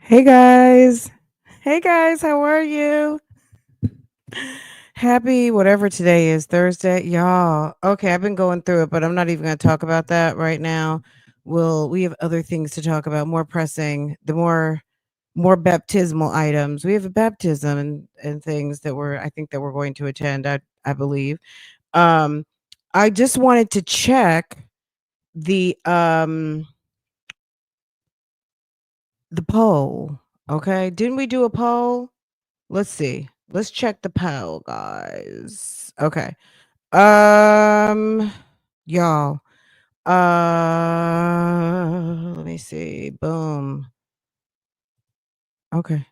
Hey guys. Hey guys, how are you? Happy whatever today is, Thursday. Y'all. Okay, I've been going through it, but I'm not even going to talk about that right now. We have other things to talk about, more pressing, the more baptismal items. We have a baptism and things that I think that we're going to attend, I believe. Um I just wanted to check the um the poll. Okay? Didn't we do a poll? Let's see. Let's check the poll, guys. Okay. Y'all. Let me see. Boom. Okay.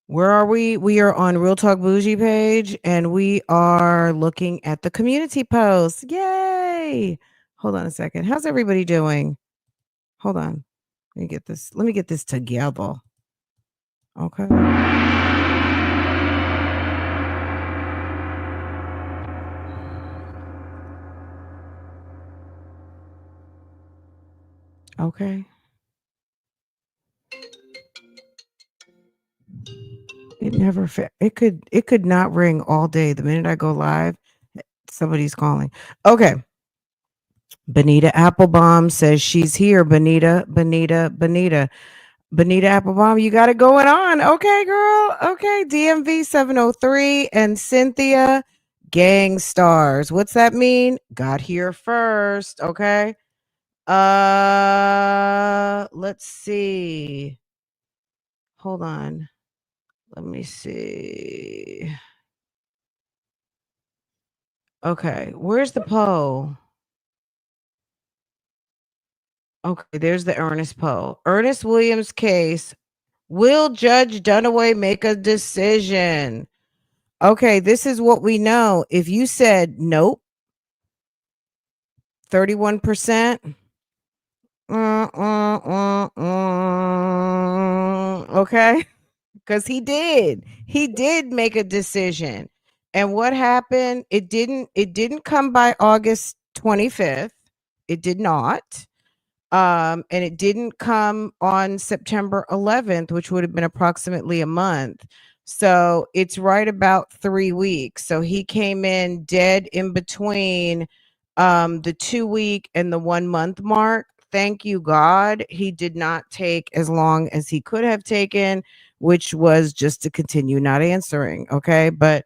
Where are we? We are on Real Talk Bougie page and we are looking at the community post. Yay! Hold on a second. How's everybody doing? Hold on. Let me get this. Let me get this together. Okay. Okay. It never it could not ring all day. The minute I go live, somebody's calling. Okay. Benita Applebaum says she's here. Benita Applebaum, you got it going on. Okay, girl. Okay. DMV 703 and Cynthia Gang Stars. What's that mean? Got here first. Okay. Let's see. Hold on. Let me see. Okay, where's the poll? Okay, there's the Earnest poll. Ernest Williams case. Will Judge Dunaway make a decision? Okay, this is what we know. If you said nope, 31%. Okay, because he did make a decision. And what happened? It didn't come by August 25th. It did not. And it didn't come on September 11th, which would have been approximately a month. So it's right about 3 weeks. So he came in dead in between the 2 week and the 1 month mark. Thank you, God. He did not take as long as he could have taken, which was just to continue not answering. Okay. But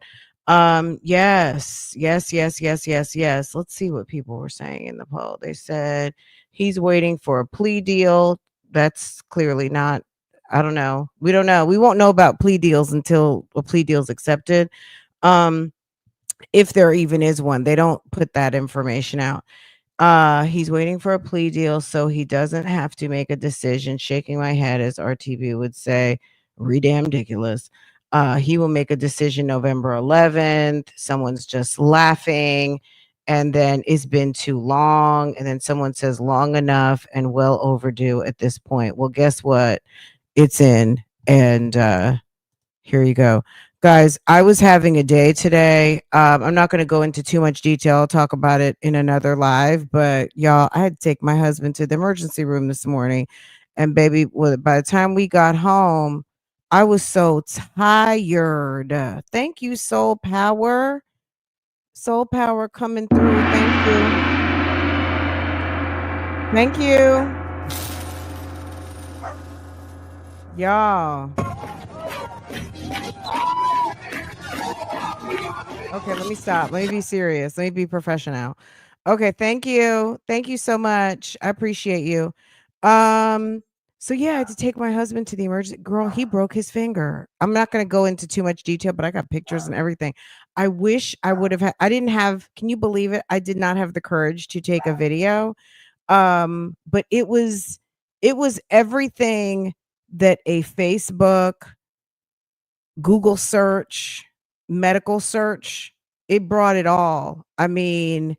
yes. Let's see what people were saying in the poll. They said he's waiting for a plea deal. That's clearly not. I don't know. We don't know. We won't know about plea deals until a plea deal is accepted. Um, if there even is one, they don't put that information out. He's waiting for a plea deal so he doesn't have to make a decision. Shaking my head, as RTV would say, redamn ridiculous. He will make a decision November 11th. Someone's just laughing. And then it's been too long. And then someone says long enough and well overdue at this point. Well, guess what? It's in. And here you go. Guys, I was having a day today. I'm not going to go into too much detail. I'll talk about it in another live. But y'all, I had to take my husband to the emergency room this morning. And baby, by the time we got home, I was so tired. Thank you, Soul Power. Soul Power coming through. Thank you. Thank you. Y'all. Okay, let me stop. Let me be serious. Let me be professional. Okay, thank you. Thank you so much. I appreciate you. So yeah, I had to take my husband to the emergency. Girl, he broke his finger. I'm not going to go into too much detail, but I got pictures and everything. I wish I would have I didn't have, can you believe it? I did not have the courage to take a video. But it was everything that a Facebook, Google search, medical search, it brought it all. I mean,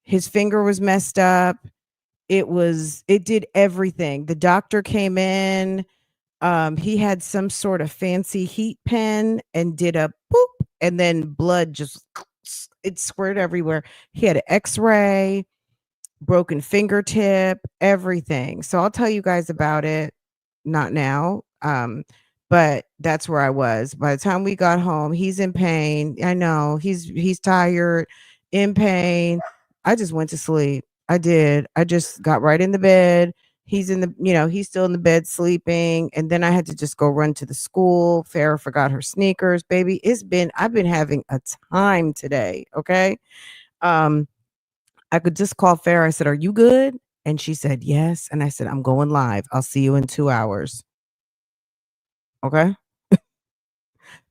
his finger was messed up. It did everything. The doctor came in. He had some sort of fancy heat pen and did a boop, and then blood just it squirted everywhere. He had an x-ray, broken fingertip, everything. So I'll tell you guys about it. not now. But that's where I was. By the time we got home, he's in pain. I know he's tired, in pain. I just went to sleep. I did. I just got right in the bed. He's in the, he's still in the bed sleeping. And then I had to just go run to the school. Farrah forgot her sneakers. Baby, I've been having a time today. Okay. Um, I could just call Farrah. I said, "Are you good?" And she said, "Yes." And I said, "I'm going live. I'll see you in 2 hours." Okay.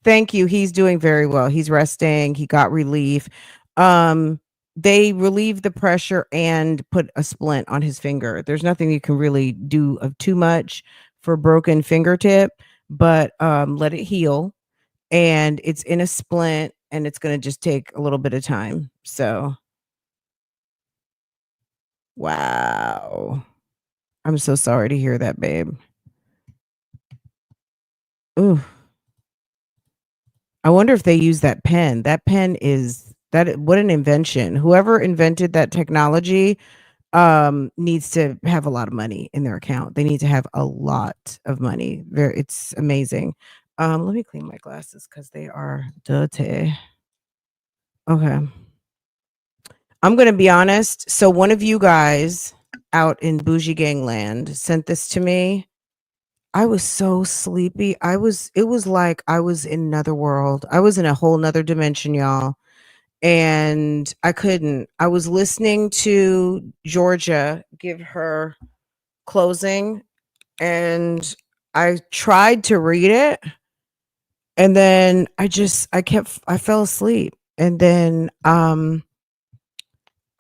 Thank you. He's doing very well. He's resting. He got relief. Um, they relieved the pressure and put a splint on his finger. There's nothing you can really do of too much for broken fingertip, but let it heal. And it's in a splint and it's gonna just take a little bit of time. So wow. I'm so sorry to hear that, babe. Ooh. I wonder if they use that pen. That pen is what an invention. Whoever invented that technology needs to have a lot of money in their account. They need to have a lot of money. It's amazing. Let me clean my glasses cuz they are dirty. Okay. I'm going to be honest. So one of you guys out in Bougie Gangland sent this to me. I was so sleepy. It was like I was in another world. I was in a whole nother dimension, y'all. And I couldn't. I was listening to Georgia give her closing and I tried to read it and then I fell asleep. And then I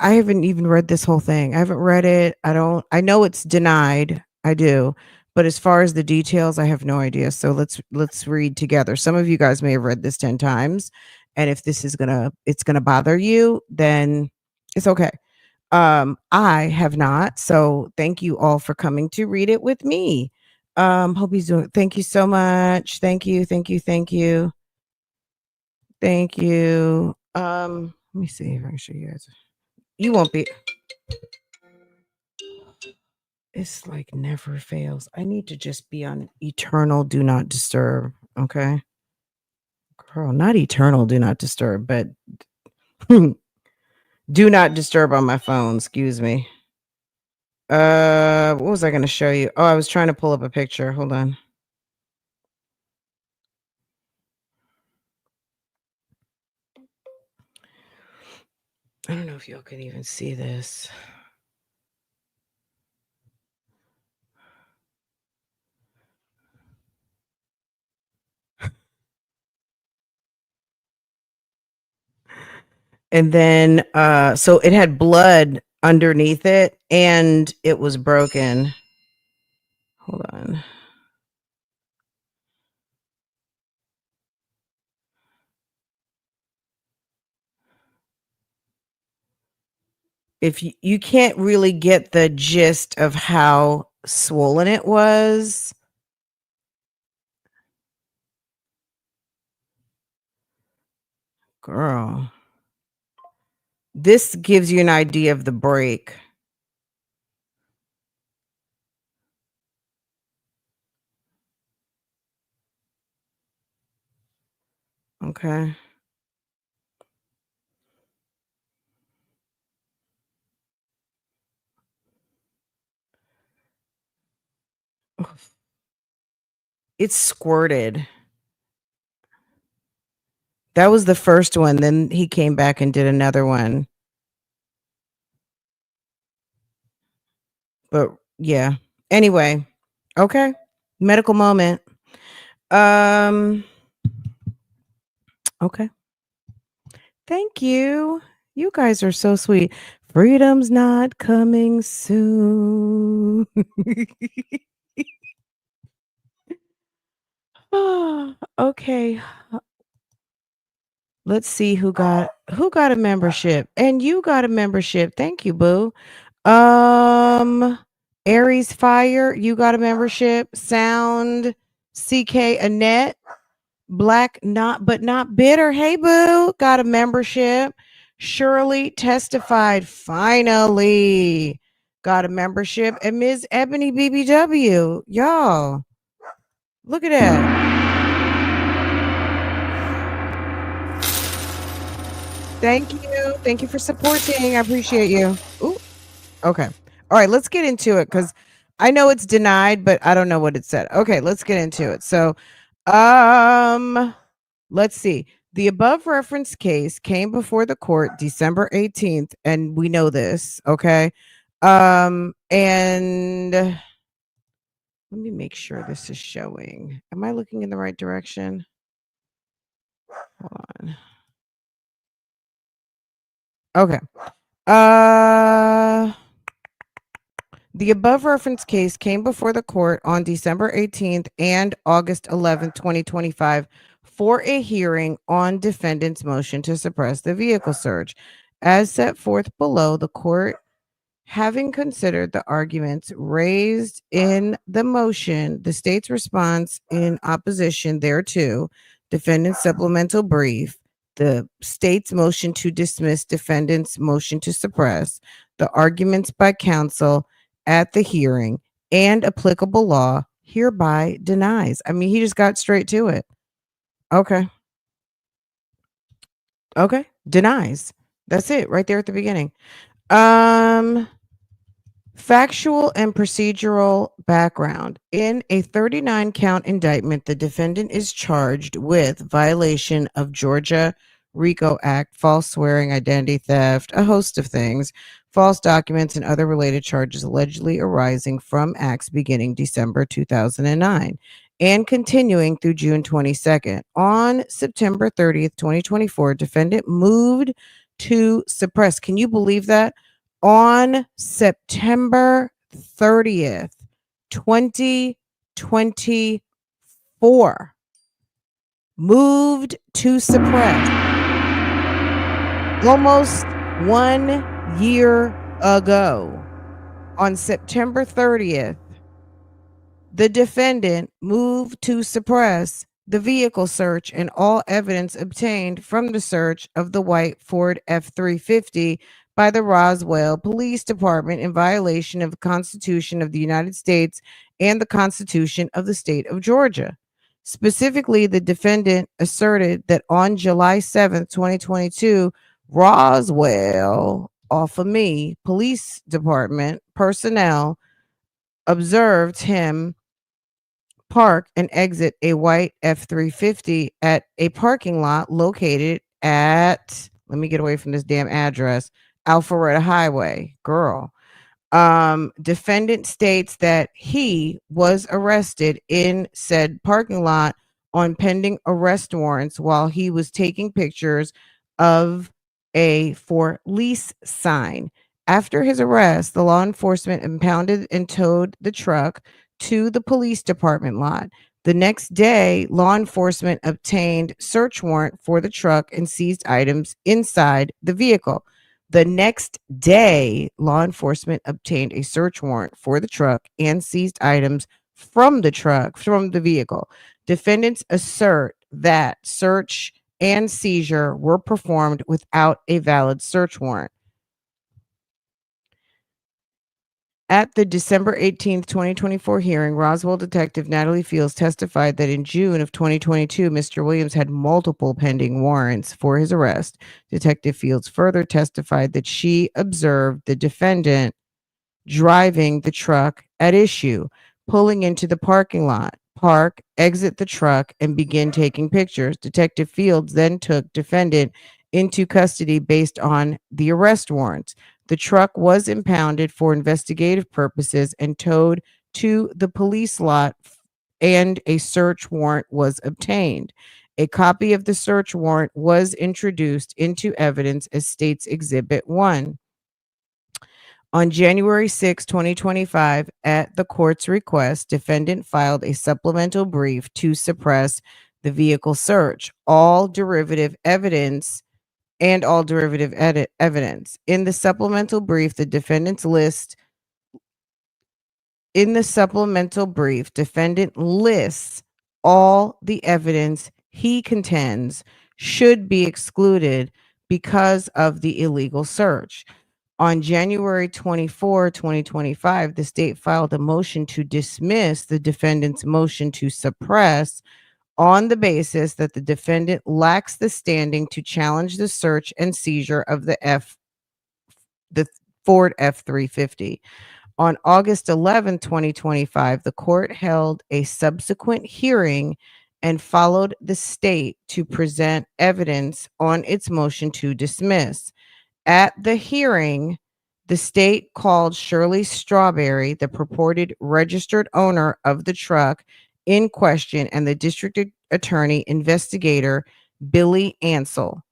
haven't even read this whole thing. I haven't read it. I know it's denied. I do. But as far as the details, I have no idea. So let's read together. Some of you guys may have read this 10 times. And if this is it's gonna bother you, then it's okay. I have not. So thank you all for coming to read it with me. Hope he's doing thank you so much. Thank you, thank you, thank you, thank you. Let me see if I can show you guys. You won't be it's like never fails. I need to just be on eternal do not disturb. Okay. Girl, not eternal do not disturb, but do not disturb on my phone. Excuse me. What was I gonna show you? Oh, I was trying to pull up a picture. Hold on. I don't know if y'all can even see this. And then so it had blood underneath it and it was broken. Hold on. If you can't really get the gist of how swollen it was. Girl. This gives you an idea of the break. Okay. It squirted. That was the first one. Then he came back and did another one. But yeah. Anyway. Okay. Medical moment. Okay. Thank you. You guys are so sweet. Freedom's not coming soon. Okay. Let's see who got a membership. And you got a membership. Thank you, boo. Aries Fire, you got a membership. Sound CK Annette, Black Not But Not Bitter. Hey boo, got a membership. Shirley testified finally. got a membership, and Ms. Ebony BBW. Y'all, look at that. Thank you. Thank you for supporting. I appreciate you. Ooh, okay. All right, let's get into it because I know it's denied, but I don't know what it said. Okay, let's get into it. So, let's see. The above referenced case came before the court December 18th, and we know this, okay? And let me make sure this is showing. Am I looking in the right direction? Hold on. Okay. The above referenced case came before the court on December 18th and August 11th, 2025 for a hearing on defendant's motion to suppress the vehicle search. As set forth below, the court, having considered the arguments raised in the motion, the state's response in opposition thereto, defendant's supplemental brief, the state's motion to dismiss, defendant's motion to suppress, the arguments by counsel at the hearing, and applicable law hereby denies. I mean, he just got straight to it. Okay. Okay. Denies. That's it right there at the beginning. Factual and procedural background. In a 39 count indictment, the defendant is charged with violation of Georgia RICO Act, false swearing, identity theft, a host of things, false documents, and other related charges allegedly arising from acts beginning December 2009 and continuing through June 22nd. On September 30th, 2024, defendant moved to suppress. Can you believe that? On September 30th, 2024, moved to suppress almost 1 year ago. On September 30th, the defendant moved to suppress the vehicle search and all evidence obtained from the search of the white Ford F-350 by the Roswell Police Department in violation of the Constitution of the United States and the Constitution of the state of Georgia. Specifically, the defendant asserted that on July 7th, 2022, Roswell, off of me, Police Department personnel observed him park and exit a white F-350 at a parking lot located at, let me get away from this damn address, Alpharetta Highway. Girl. Defendant states that he was arrested in said parking lot on pending arrest warrants while he was taking pictures of a for lease sign. After his arrest, the law enforcement impounded and towed the truck to the police department lot. The next day, law enforcement obtained search warrant for the truck and seized items inside the vehicle. The next day, law enforcement obtained a search warrant for the truck and seized items from the vehicle. Defendants assert that search and seizure were performed without a valid search warrant. At the December 18th, 2024 hearing, Roswell Detective Natalie Fields testified that in June of 2022, Mr. Williams had multiple pending warrants for his arrest. Detective Fields further testified that she observed the defendant driving the truck at issue, pulling into the parking lot, park, exit the truck, and begin taking pictures. Detective Fields then took defendant into custody based on the arrest warrants. The truck was impounded for investigative purposes and towed to the police lot, and a search warrant was obtained. A copy of the search warrant was introduced into evidence as State's Exhibit 1. On January 6, 2025, at the court's request, defendant filed a supplemental brief to suppress the vehicle search. All derivative evidence In the supplemental brief, defendant lists all the evidence he contends should be excluded because of the illegal search. On January 24, 2025, the state filed a motion to dismiss the defendant's motion to suppress on the basis that the defendant lacks the standing to challenge the search and seizure of the Ford F-350. On August 11, 2025, the court held a subsequent hearing and followed the state to present evidence on its motion to dismiss. At the hearing, the state called Shirley Strawberry, the purported registered owner of the truck in question, and the district attorney investigator, Billy Ansell.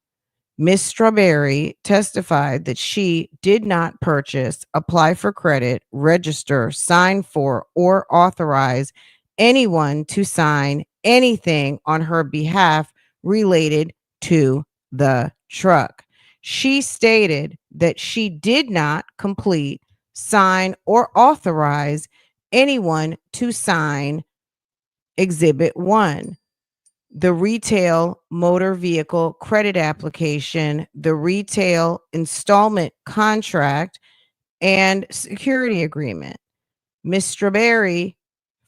Ms. Strawberry testified that she did not purchase, apply for credit, register, sign for, or authorize anyone to sign anything on her behalf related to the truck. She stated that she did not complete, sign, or authorize anyone to sign Exhibit 1, the retail motor vehicle credit application, the retail installment contract, and security agreement. Ms. Strawberry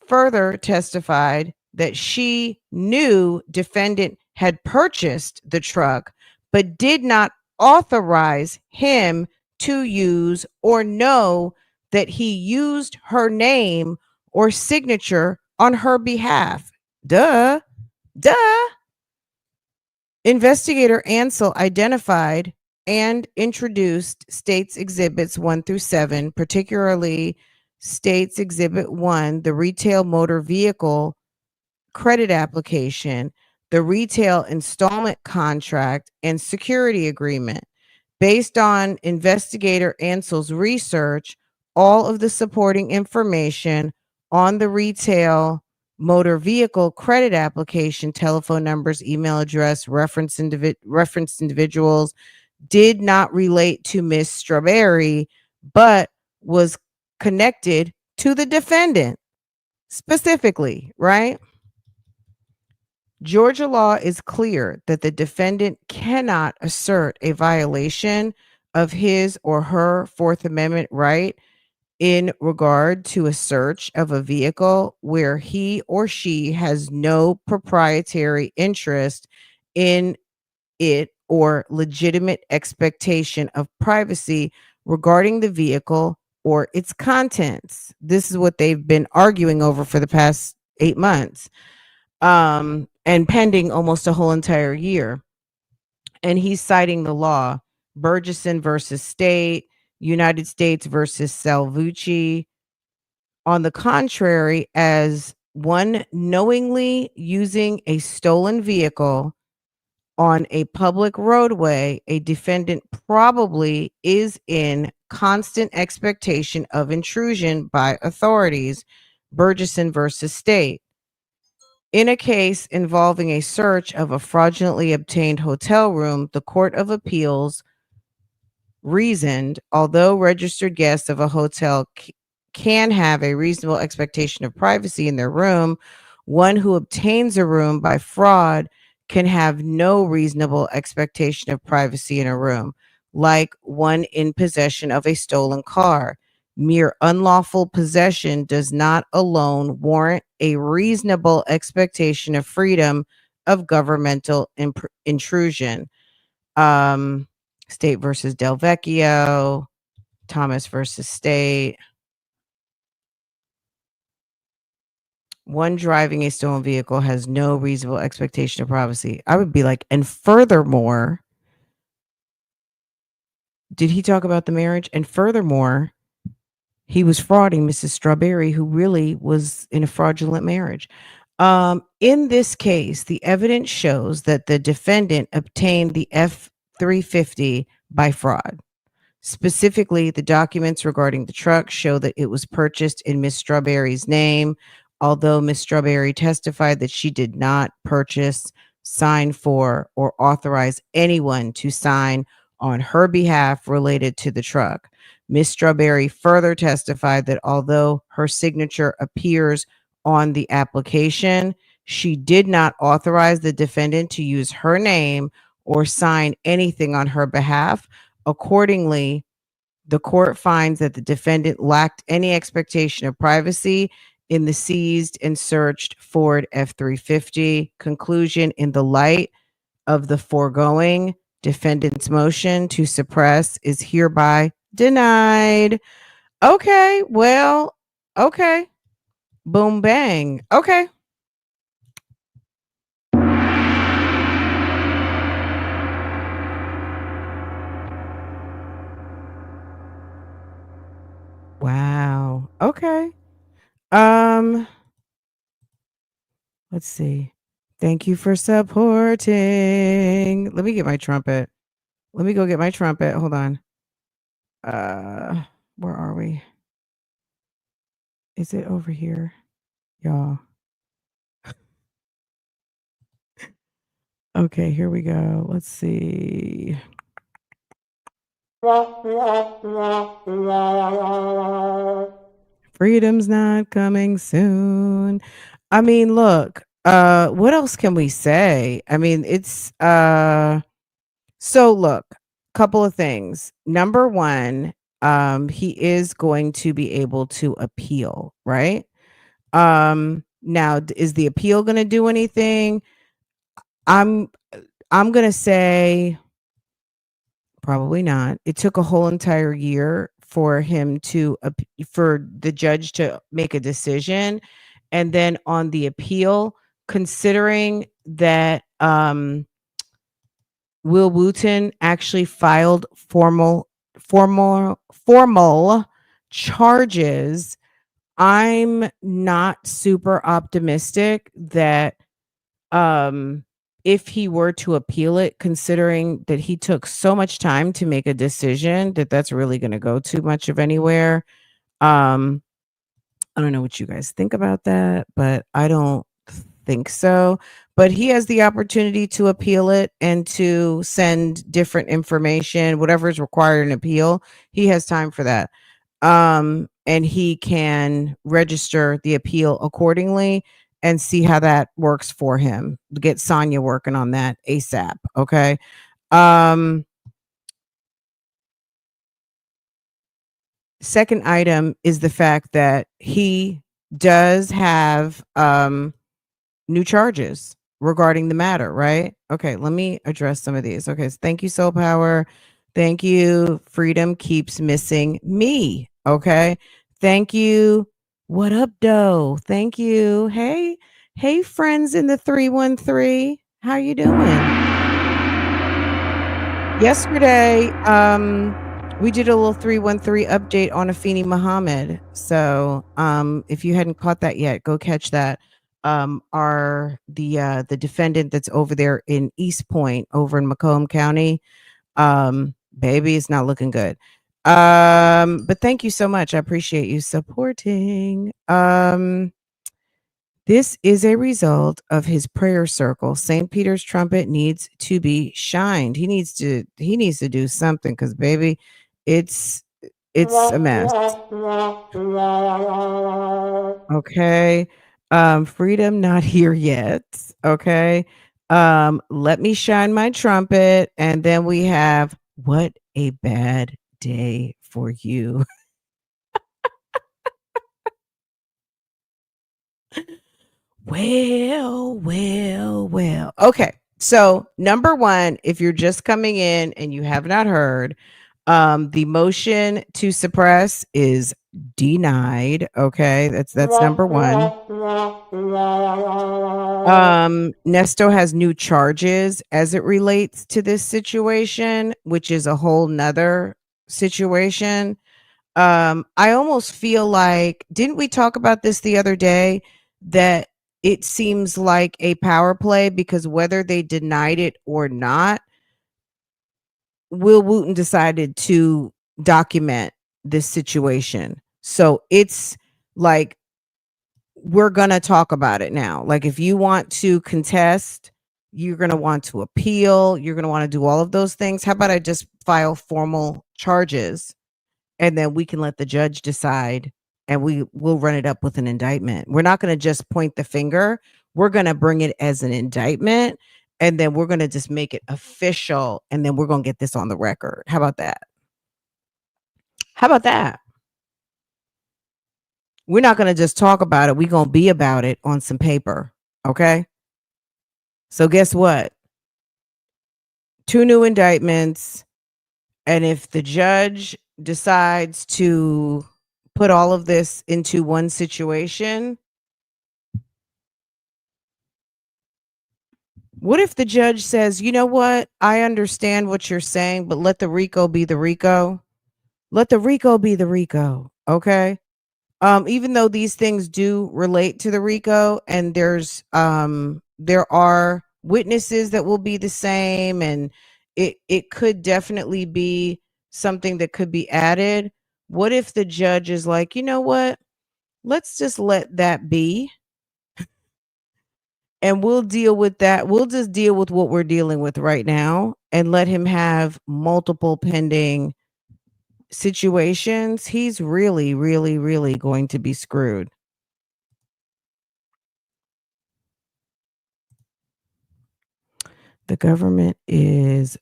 further testified that she knew defendant had purchased the truck, but did not authorize him to use or know that he used her name or signature on her behalf. Duh. Investigator Ansell identified and introduced States Exhibits 1 through 7, particularly States Exhibit 1, the retail motor vehicle credit application, the retail installment contract, and security agreement. Based on investigator Ansell's research, all of the supporting information on the retail motor vehicle credit application, telephone numbers, email address, referenced individuals, did not relate to Miss Strawberry, but was connected to the defendant specifically, right? Georgia law is clear that the defendant cannot assert a violation of his or her Fourth Amendment right in regard to a search of a vehicle where he or she has no proprietary interest in it or legitimate expectation of privacy regarding the vehicle or its contents. This is what they've been arguing over for the past 8 months, and pending almost a whole entire year. And he's citing the law, Burgesson versus State, United States versus Salvucci. On the contrary, as one knowingly using a stolen vehicle on a public roadway, a defendant probably is in constant expectation of intrusion by authorities, Burgesson versus State. In a case involving a search of a fraudulently obtained hotel room, the Court of Appeals reasoned, although registered guests of a hotel can have a reasonable expectation of privacy in their room, one who obtains a room by fraud can have no reasonable expectation of privacy in a room, like one in possession of a stolen car. Mere unlawful possession does not alone warrant a reasonable expectation of freedom of governmental intrusion. State versus Del Vecchio, Thomas versus State. One driving a stolen vehicle has no reasonable expectation of privacy. I would be like, and furthermore, did he talk about the marriage? And furthermore, he was frauding Mrs. Strawberry, who really was in a fraudulent marriage. In this case, the evidence shows that the defendant obtained the F-350 by fraud. Specifically, the documents regarding the truck show that it was purchased in Miss Strawberry's name, although Miss Strawberry testified that she did not purchase, sign for, or authorize anyone to sign on her behalf related to the truck. Miss Strawberry further testified that although her signature appears on the application, she did not authorize the defendant to use her name or sign anything on her behalf. Accordingly, The court finds that the defendant lacked any expectation of privacy in the seized and searched Ford F-350. Conclusion: in the light of the foregoing, defendant's motion to suppress is hereby denied. Okay, well, okay. Boom, bang. Okay. Wow. Okay. Um, let's see. Thank you for supporting. Let me get my trumpet. Let me go get my trumpet. Hold on. Where are we? Is it over here? Y'all. Okay, here we go. Let's see. Freedom's not coming soon. I mean, look, what else can we say? I mean, it's so look, couple of things. Number one, he is going to be able to appeal, right? Now is the appeal gonna do anything? I'm I'm gonna say probably not. It took a whole entire year for him to for the judge to make a decision, and then on the appeal, considering that Will Wooten actually filed formal charges, I'm not super optimistic that if he were to appeal it, considering that he took so much time to make a decision, that that's really going to go too much of anywhere. Um, I don't know what you guys think about that, but I don't think so. But he has the opportunity to appeal it and to send different information, whatever is required in appeal. He has time for that. And he can register the appeal accordingly and see how that works for him. Get Sonia working on that ASAP. Okay. Um, Second item is the fact that he does have new charges regarding the matter, right? Okay, let me address some of these. Okay, so thank you, Soul Power. Thank you. Freedom keeps missing me. Okay. Thank you. What up, Doe? Thank you. Hey, hey, friends in the 313. How you doing? Yesterday, we did a little 313 update on Afeni Muhammad. So, if you hadn't caught that yet, go catch that. The defendant that's over there in East Point, over in Macomb County, baby, it's not looking good. But thank you so much. I appreciate you supporting. This is a result of his prayer circle. St. Peter's trumpet needs to be shined. He needs to do something, because baby, it's a mess. Okay. Freedom not here yet. Okay. Let me shine my trumpet, and then we have what a bad day for you. Well. Okay. So, number one, if you're just coming in and you have not heard, the motion to suppress is denied. Okay. That's number one. Nesto has new charges as it relates to this situation, which is a whole nother situation. I almost feel like, didn't we talk about this the other day, that it seems like a power play, because whether they denied it or not, Will Wooten decided to document this situation. So it's like, we're going to talk about it now. Like, if you want to contest, you're going to want to appeal, you're going to want to do all of those things. How about I just file formal charges, and then we can let the judge decide, and will run it up with an indictment. We're not going to just point the finger. We're going to bring it as an indictment, and then we're going to just make it official, and then we're going to get this on the record. How about that? How about that? We're not going to just talk about it. We're going to be about it on some paper. Okay. So, guess what? 2 new indictments. And if the judge decides to put all of this into one situation, what if the judge says, you know what? I understand what you're saying, but let the RICO be the RICO. Let the RICO be the RICO. Okay. Even though these things do relate to the RICO, and there are witnesses that will be the same, and it could definitely be something that could be added. What if the judge is like, you know what? Let's just let that be, and we'll deal with that. We'll just deal with what we're dealing with right now and let him have multiple pending situations. He's really, really, really going to be screwed. The government is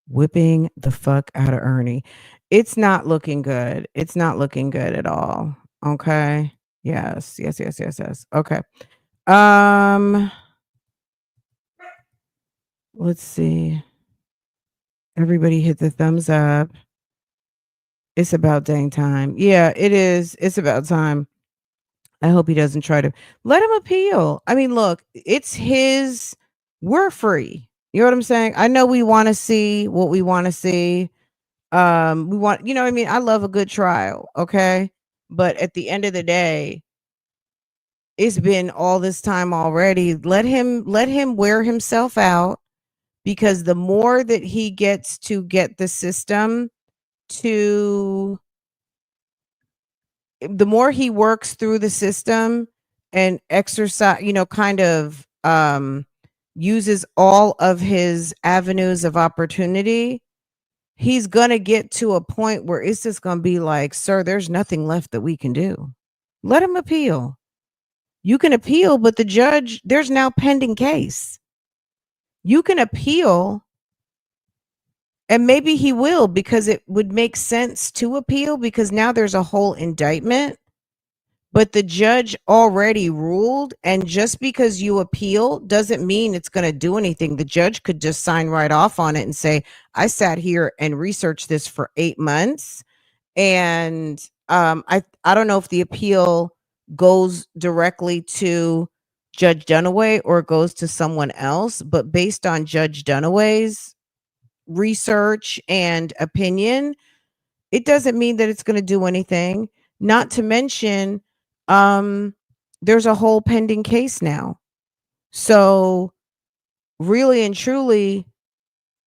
whipping the fuck out of Ernie. It's not looking good. It's not looking good at all. Okay. Yes, yes, yes, yes, yes. Okay. Um, let's see. Everybody hit the thumbs up. It's about dang time. Yeah, it is. It's about time. I hope he doesn't try to let him appeal. I mean, look, it's his. We're free. You know what I'm saying? I know we want to see what we want to see. We want, you know what I mean? I love a good trial, okay? But at the end of the day, it's been all this time already. Let him wear himself out, because the more that he gets to get the system to the more he works through the system and exercise, kind of uses all of his avenues of opportunity, he's going to get to a point where it's just going to be like, sir, there's nothing left that we can do. Let him appeal. You can appeal, but the judge, there's now pending case. You can appeal, and maybe he will, because it would make sense to appeal, because now there's a whole indictment. But the judge already ruled, and just because you appeal doesn't mean it's going to do anything. The judge could just sign right off on it and say, I sat here and researched this for 8 months, and I don't know if the appeal goes directly to Judge Dunaway or goes to someone else, but based on Judge Dunaway's research and opinion, it doesn't mean that it's going to do anything. Not to mention, um, there's a whole pending case now. So, really and truly,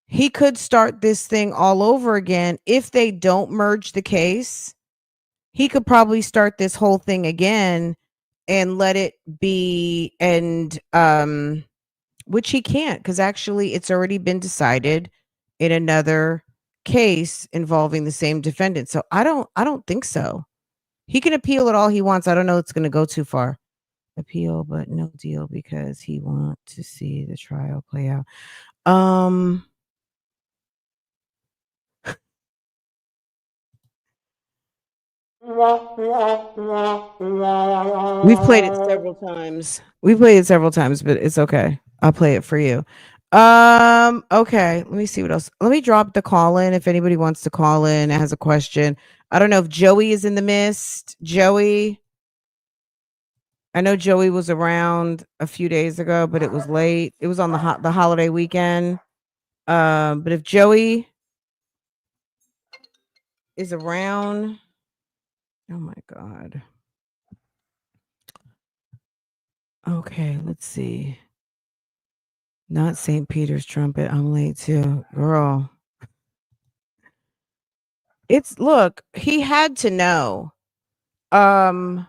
he could start this thing all over again. If they don't merge the case, he could probably start this whole thing again and let it be, and which he can't, because actually it's already been decided in another case involving the same defendant. So I don't think so. He can appeal it all he wants. I don't know it's going to go too far. Appeal, but no deal, because he wants to see the trial play out. We've played it several times. We've played it several times, but it's okay. I'll play it for you. Okay. Let me see what else. Let me drop the call in if anybody wants to call in and has a question. I don't know if Joey is in the mist. Joey, I know Joey was around a few days ago, but it was late. It was on the holiday weekend. But if Joey is around, oh my God. Okay, let's see. Not St. Peter's trumpet. I'm late too. Girl. It's look, he had to know. Um,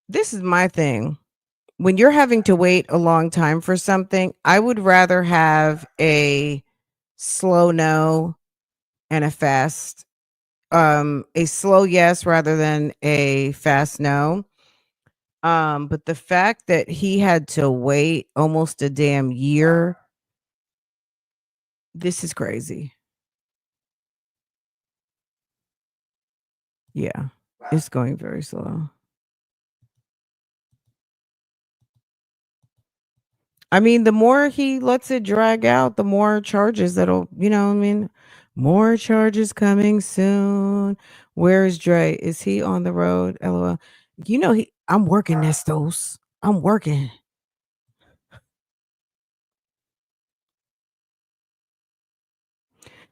this is my thing. When you're having to wait a long time for something, I would rather have a slow no and a slow yes rather than a fast no. But the fact that he had to wait almost a damn year, this is crazy. Yeah, it's going very slow. I mean, the more he lets it drag out, the more charges that'll, what I mean, more charges coming soon. Where is Dre? Is he on the road? LOL. I'm working, Nestos. I'm working.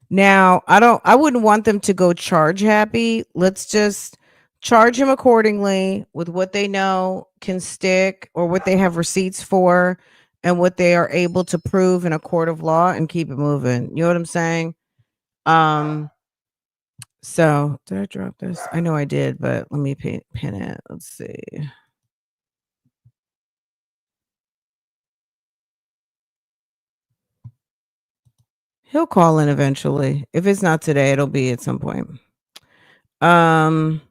Now, I wouldn't want them to go charge happy. Let's just charge him accordingly with what they know can stick or what they have receipts for and what they are able to prove in a court of law and keep it moving. You know what I'm saying? Um so did I drop this? I know I did, but let me pin it. Let's see. He'll call in eventually. If it's not today, it'll be at some point. Um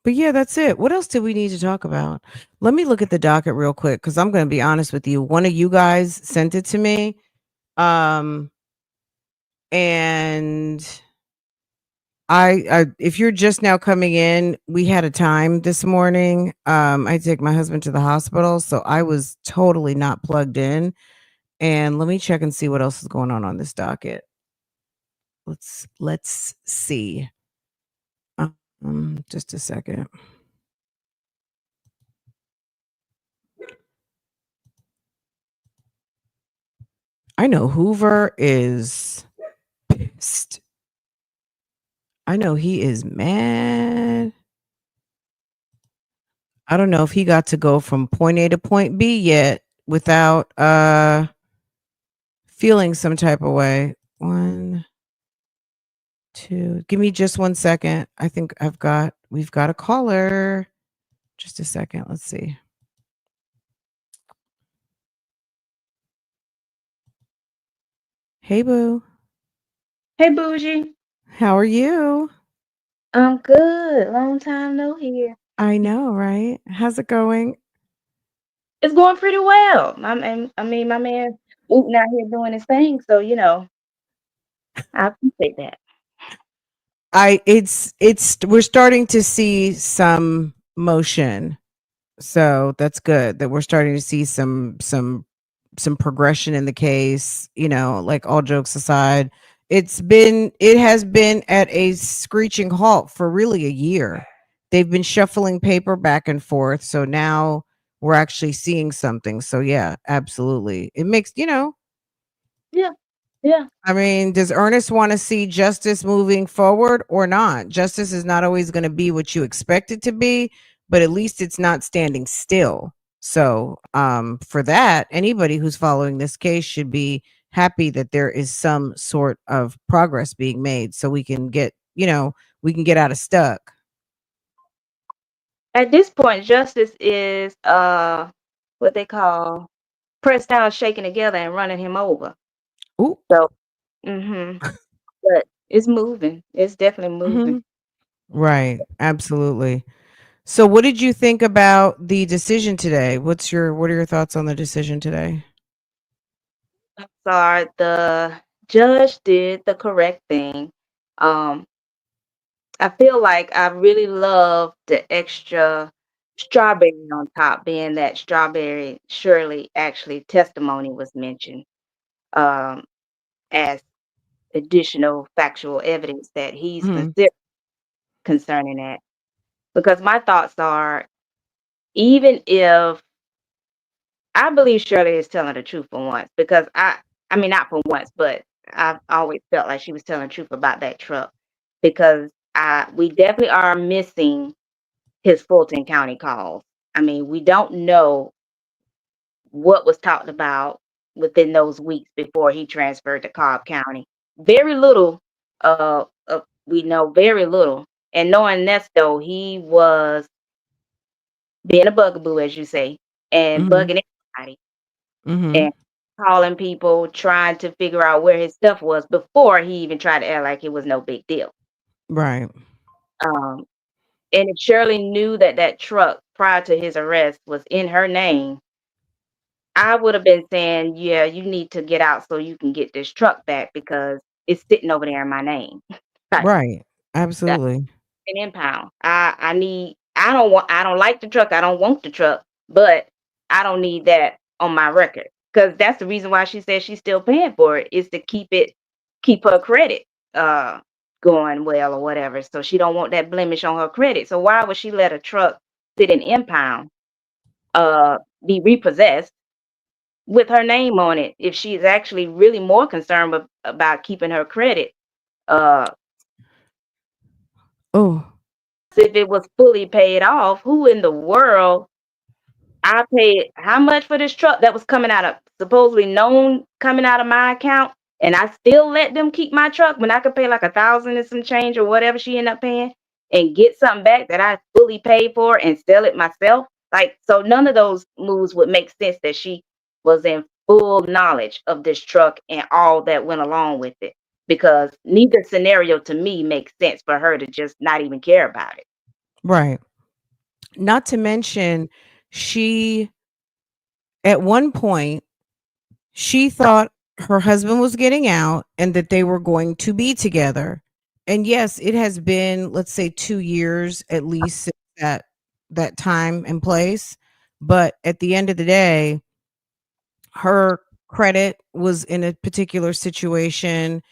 But yeah, that's it. What else did we need to talk about? Let me look at the docket real quick because I'm going to be honest with you. One of you guys sent it to me. Um, and if you're just now coming in, we had a time this morning. I had to take my husband to the hospital, so I was totally not plugged in. And let me check and see what else is going on this docket. Let's see. Just a second. I know Hoover is pissed. I know he is mad. I don't know if he got to go from point A to point B yet without feeling some type of way. One, two. Give me just 1 second. I think we've got a caller. Just a second. Let's see. Hey boo. Hey, Bougie. How are you? I'm good. Long time no hear. I know, right? How's it going? It's going pretty well. I mean, my man Wooten out here doing his thing, so I appreciate that. It's we're starting to see some motion. So that's good that we're starting to see some progression in the case, like all jokes aside. It has been at a screeching halt for really a year. They've been shuffling paper back and forth. So now we're actually seeing something. So yeah, absolutely. It makes, Yeah, yeah. I mean, does Ernest want to see justice moving forward or not? Justice is not always going to be what you expect it to be, but at least it's not standing still. So, for that, anybody who's following this case should be happy that there is some sort of progress being made so we can get out of stuck. At this point, justice is what they call pressed down, shaking together, and running him over. Ooh. So, mm-hmm. But it's moving. It's definitely moving. Mhm. Right. Absolutely. So what did you think about the decision today? What are your thoughts on the decision today? Sorry, the judge did the correct thing. Um, I feel like I really love the extra strawberry on top, being that strawberry Shirley actually testimony was mentioned um, as additional factual evidence that he's Mhm. considered concerning that. Because my thoughts are, even if I believe Shirley is telling the truth for once, because I mean, not for once, but I've always felt like she was telling the truth about that truck because we definitely are missing his Fulton County calls. I mean, we don't know what was talked about within those weeks before he transferred to Cobb County. Very little. We know very little. And knowing Nesto, he was being a bugaboo, as you say, and Mhm. bugging everybody Mhm. and calling people, trying to figure out where his stuff was before he even tried to act like it was no big deal. Right. Um, and if Shirley knew that that truck prior to his arrest was in her name, I would have been saying, "Yeah, you need to get out so you can get this truck back because it's sitting over there in my name." Right. Right. Absolutely. An impound. I don't like the truck. I don't want the truck, but I don't need that on my record. Because that's the reason why she says she's still paying for it, is to keep her credit uh going well or whatever. So she don't want that blemish on her credit. So why would she let a truck sit in impound, be repossessed with her name on it if she's actually really more concerned about keeping her credit? Uh Oh, if it was fully paid off, who in the world? I paid how much for this truck that was coming out of supposedly known coming out of my account, and I still let them keep my truck when I could pay like 1,000 and some change or whatever she ended up paying, and get something back that I fully paid for and sell it myself. Like, so none of those moves would make sense that she was in full knowledge of this truck and all that went along with it. Because neither scenario to me makes sense for her to just not even care about it. right. Not to mention, she at one point she thought her husband was getting out and that they were going to be together. And yes, it has been, let's say, 2 years at least since that time and place. But at the end of the day, her credit was in a particular situation.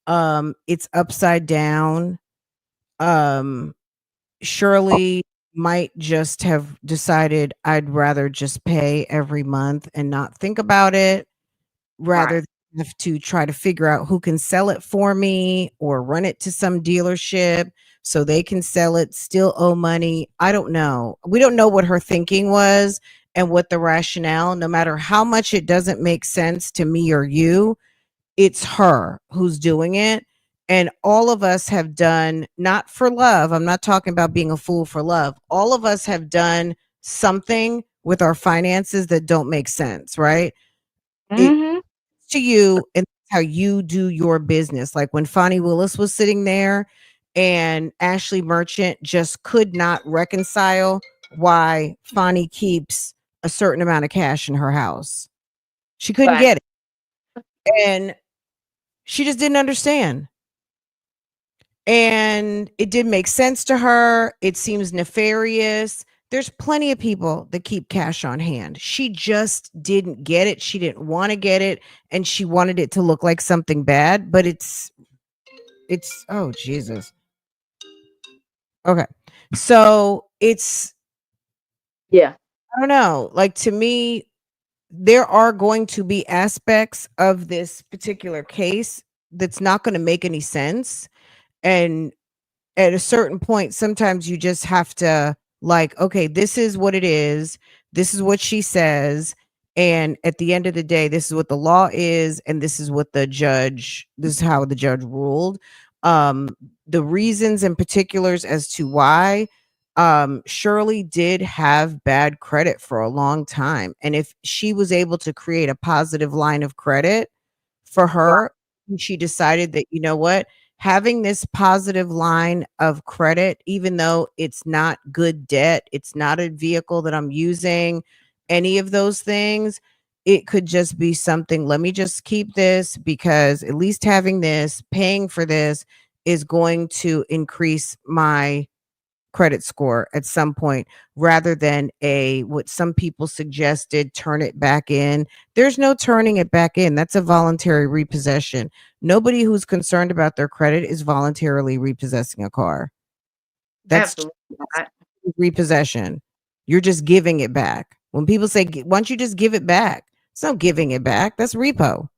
It's upside down. Um, Shirley might just have decided I'd rather just pay every month and not think about it rather Right. than have to try to figure out who can sell it for me or run it to some dealership so they can sell it, still owe money. I don't know. We don't know what her thinking was and what the rationale, no matter how much it doesn't make sense to me or you, it's her who's doing it. And all of us have done, not for love. I'm not talking about being a fool for love. All of us have done something with our finances that don't make sense, right? It Mhm. to you and how you do your business. Like when Fonnie Willis was sitting there and Ashley Merchant just could not reconcile why Fonnie keeps a certain amount of cash in her house. She couldn't Right. get it. And she just didn't understand. And it didn't make sense to her. It seems nefarious. There's plenty of people that keep cash on hand. She just didn't get it. She didn't want to get it and she wanted it to look like something bad, but it's oh Jesus. Okay. So it's Yeah. I don't know. Like to me, there are going to be aspects of this particular case that's not going to make any sense. And at a certain point, sometimes you just have to like, okay, this is what it is. This is what she says. And at the end of the day, this is what the law is. And this is how the judge ruled. Um, the reasons and particulars as to why Shirley did have bad credit for a long time. And if she was able to create a positive line of credit for Right. her, she decided that, you know what, having this positive line of credit, even though it's not good debt, it's not a vehicle that I'm using, any of those things, it could just be something. Let me just keep this because at least having this, paying for this is going to increase my credit score at some point rather than a what some people suggested turn it back in. There's no turning it back in. That's a voluntary repossession. Nobody who's concerned about their credit is voluntarily repossessing a car. That's Absolutely not. repossession. You're just giving it back. When people say why don't you just give it back, it's not giving it back, that's repo.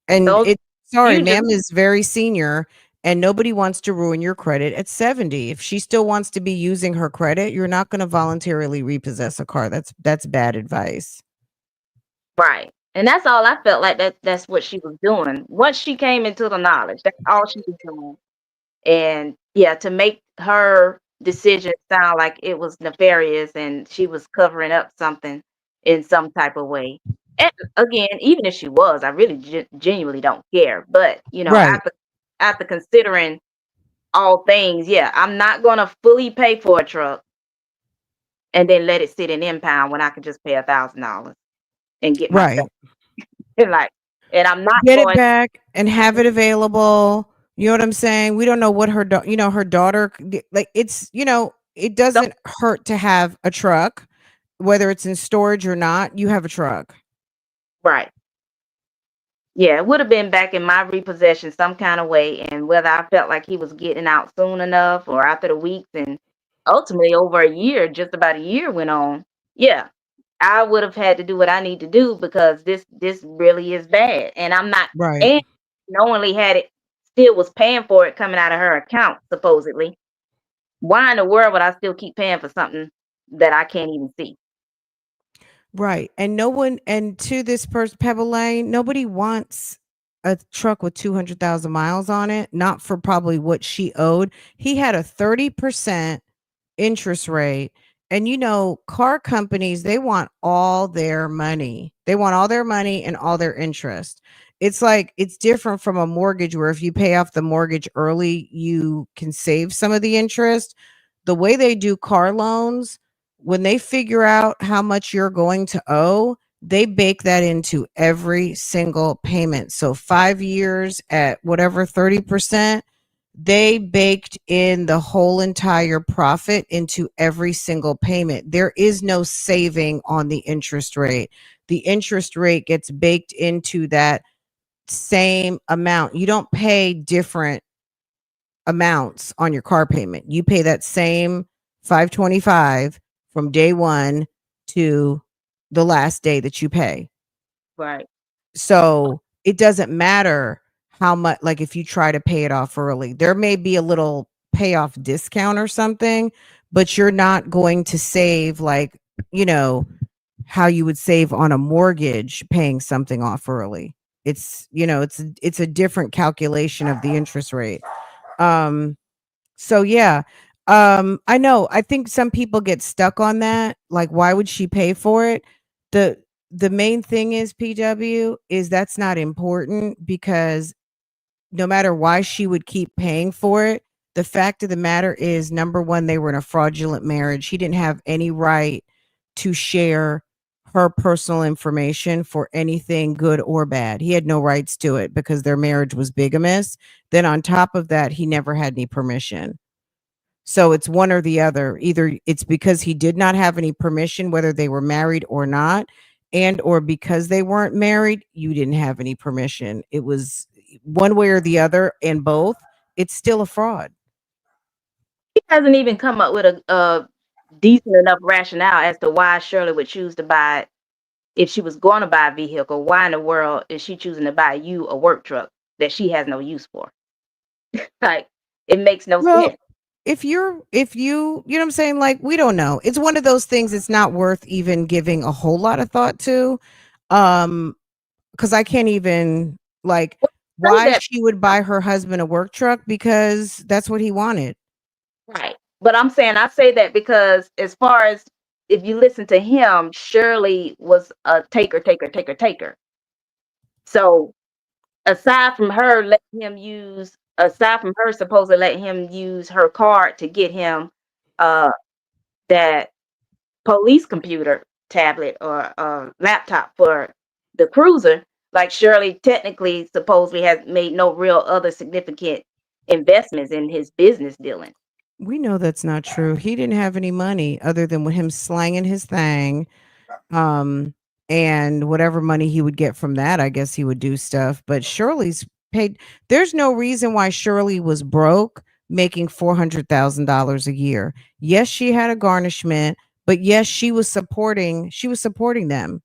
And Those it sorry, you just ma'am is very senior and nobody wants to ruin your credit at 70. If she still wants to be using her credit, you're not going to voluntarily repossess a car. That's bad advice. right. And that's all I felt like that's what she was doing. Once she came into the knowledge, that's all she was doing. And yeah, to make her decision sound like it was nefarious and she was covering up something in some type of way. And again, even if she was, I really genuinely don't care. But Right. after considering all things, yeah, I'm not gonna fully pay for a truck and then let it sit in impound when I could just pay $1,000 and get myself Right. and like, and I'm not Get it going. back and have it available You know what I'm saying? We don't know what her daughter, like, it's, it So, doesn't hurt to have a truck, whether it's in storage or not. You have a truck. right. Yeah, it would have been back in my repossession some kind of way, and whether I felt like he was getting out soon enough or after the weeks, and ultimately over a year, just about a year went on. Yeah, I would have had to do what I need to do because this really is bad, and I'm not, Right. and knowingly had it, still was paying for it coming out of her account supposedly. Why in the world would I still keep paying for something that I can't even see? Right. And no one, and to this person, Pebble Lane, nobody wants a truck with 200,000 miles on it, not for probably what she owed. He had a 30% interest rate. And car companies, they want all their money. They want all their money and all their interest. It's like it's different from a mortgage where if you pay off the mortgage early, you can save some of the interest. The way they do car loans, when they figure out how much you're going to owe, they bake that into every single payment. So 5 years at whatever 30%, they baked in the whole entire profit into every single payment. There is no saving on the interest rate. The interest rate gets baked into that same amount. You don't pay different amounts on your car payment. You pay that same 525 from day 1 to the last day that you pay. Right. So it doesn't matter how much, like if you try to pay it off early, there may be a little payoff discount or something, but you're not going to save like, you know, how you would save on a mortgage paying something off early. It's a different calculation of the interest rate. Um so yeah. I know. I think some people get stuck on that. Like, why would she pay for it? The the main thing is, PW, is that's not important because no matter why she would keep paying for it, the fact of the matter is, number one, they were in a fraudulent marriage. He didn't have any right to share her personal information for anything good or bad. He had no rights to it because their marriage was bigamous. Then on top of that, he never had any permission. So it's one or the other. Either it's because he did not have any permission, whether they were married or not, and or because they weren't married, you didn't have any permission. It was one way or the other, and both. It's still a fraud. He hasn't even come up with a decent enough rationale as to why Shirley would choose to buy it. If she was going to buy a vehicle, why in the world is she choosing to buy you a work truck that she has no use for? Like, it makes no Well, sense. if you know what I'm saying, like, we don't know. It's one of those things. It's not worth even giving a whole lot of thought to. Um, because I can't even, like, Say why that, she would buy her husband a work truck because that's what he wanted. right. But I'm saying I say that because as far as if you listen to him, Shirley was a taker, taker, taker, taker. So aside from her supposed to let him use her card to get him uh that police computer tablet or laptop for the cruiser, like Shirley technically supposedly has made no real other significant investments in his business dealing. We know that's not true. He didn't have any money other than with him slanging his thing. Um, and whatever money he would get from that, I guess he would do stuff. But Shirley's paid. There's no reason why Shirley was broke making $400,000 a year. Yes, she had a garnishment, but yes, she was supporting them.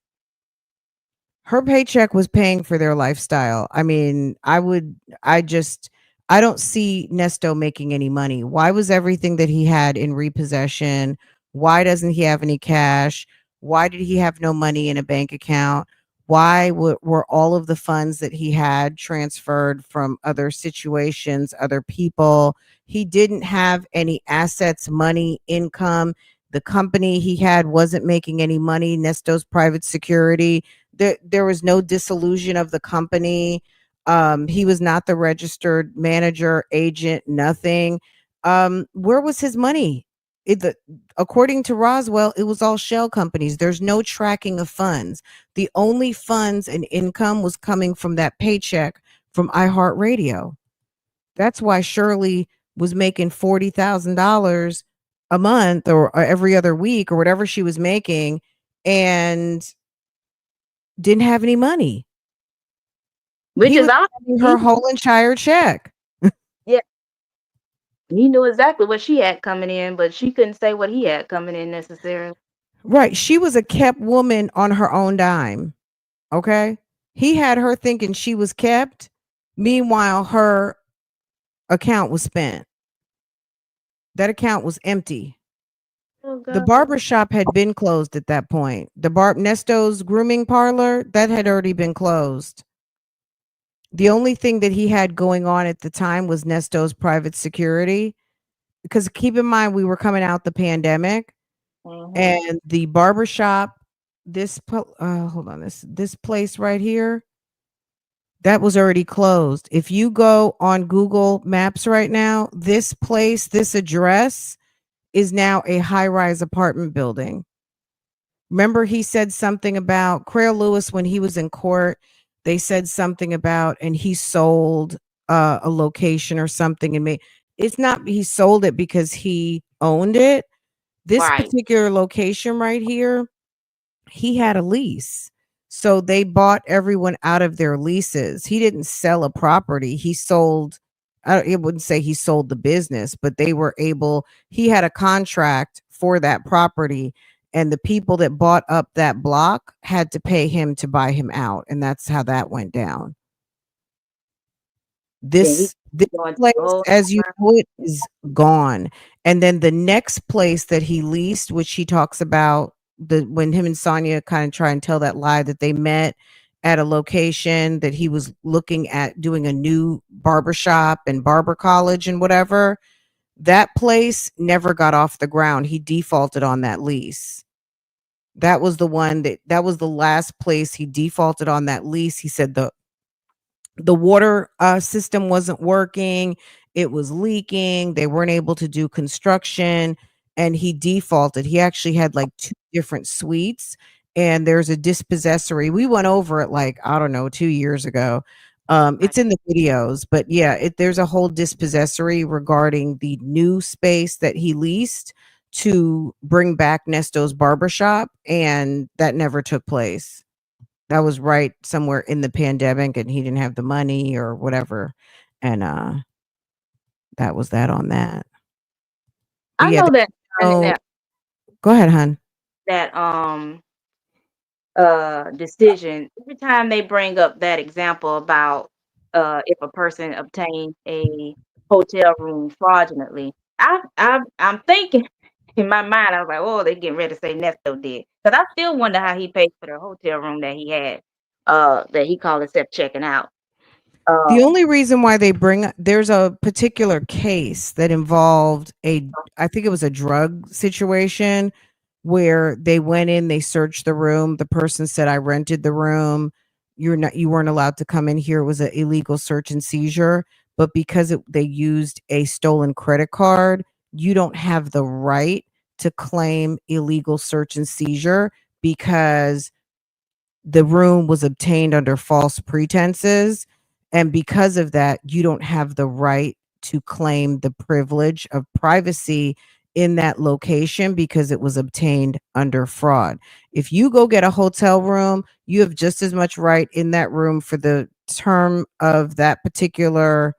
Her paycheck was paying for their lifestyle. I mean, I don't see Nesto making any money. Why was everything that he had in repossession? Why doesn't he have any cash? Why did he have no money in a bank account? Why were all of the funds that he had transferred from other situations, other people? He didn't have any assets, money, income. The company he had wasn't making any money. Nesto's private security, there was no dissolution of the company. He was not the registered manager, agent, nothing. Where was his money? According to Roswell, it was all shell companies. There's no tracking of funds. The only funds and income was coming from that paycheck from iHeartRadio. That's why Shirley was making $40,000 a month or every other week or whatever she was making and didn't have any money. which He is was all sending her whole entire check. yeah. He knew exactly what she had coming in, but she couldn't say what he had coming in necessarily. Right. She was a kept woman on her own dime. Okay. He had her thinking she was kept. Meanwhile, her account was spent. That account was empty. Oh The God. barber shop had been closed at that point. The Nesto's grooming parlor, that had already been closed. The only thing that he had going on at the time was Nesto's private security. Because keep in mind, we were coming out the pandemic Hmm. and the barber shop, hold on, this place right here, that was already closed. If you go on Google Maps right now, this place, this address is now a high-rise apartment building. Remember, he said something about Craig Lewis when he was in court. They said something about, and he sold a location or something, and it's not he sold it because he owned it. This Right. particular location right here, he had a lease. So they bought everyone out of their leases. He didn't sell a property. He sold, I wouldn't say he sold the business, but they were able, he had a contract for that property. And the people that bought up that block had to pay him to buy him out. And that's how that went down. Then he This going to place, go. as you know it, is gone. And then the next place that he leased, which he talks about when him and Sonia kind of try and tell that lie that they met at a location that he was looking at doing a new barbershop and barber college and whatever. That place never got off the ground. He defaulted on that lease. That was the one that was the last place he defaulted on that lease. He said the water system wasn't working, it was leaking, they weren't able to do construction, and he defaulted. He actually had like two different suites, and there's a dispossessory. We went over it like, I don't know, 2 years ago. Right. It's in the videos, but yeah, there's a whole dispossessory regarding the new space that he leased to bring back Nesto's barbershop, and that never took place. That was right somewhere in the pandemic, and he didn't have the money or whatever, and, that was that on that. But I yeah, know that concerning no. Go ahead, hon. that decision, every time they bring up that example about if a person obtained a hotel room fraudulently, I'm thinking in my mind, I was like, oh, they getting ready to say Nesto did. Because I still wonder how he paid for the hotel room that he had, that he called himself checking out. The Um, only reason why they there's a particular case that involved I think it was a drug situation where they went in, they searched the room. The person said, I rented the room. You weren't allowed to come in here. It was an illegal search and seizure. But because they used a stolen credit card, you don't have the right to claim illegal search and seizure because the room was obtained under false pretenses. And because of that, you don't have the right to claim the privilege of privacy in that location because it was obtained under fraud. If you go get a hotel room, you have just as much right in that room for the term of that particular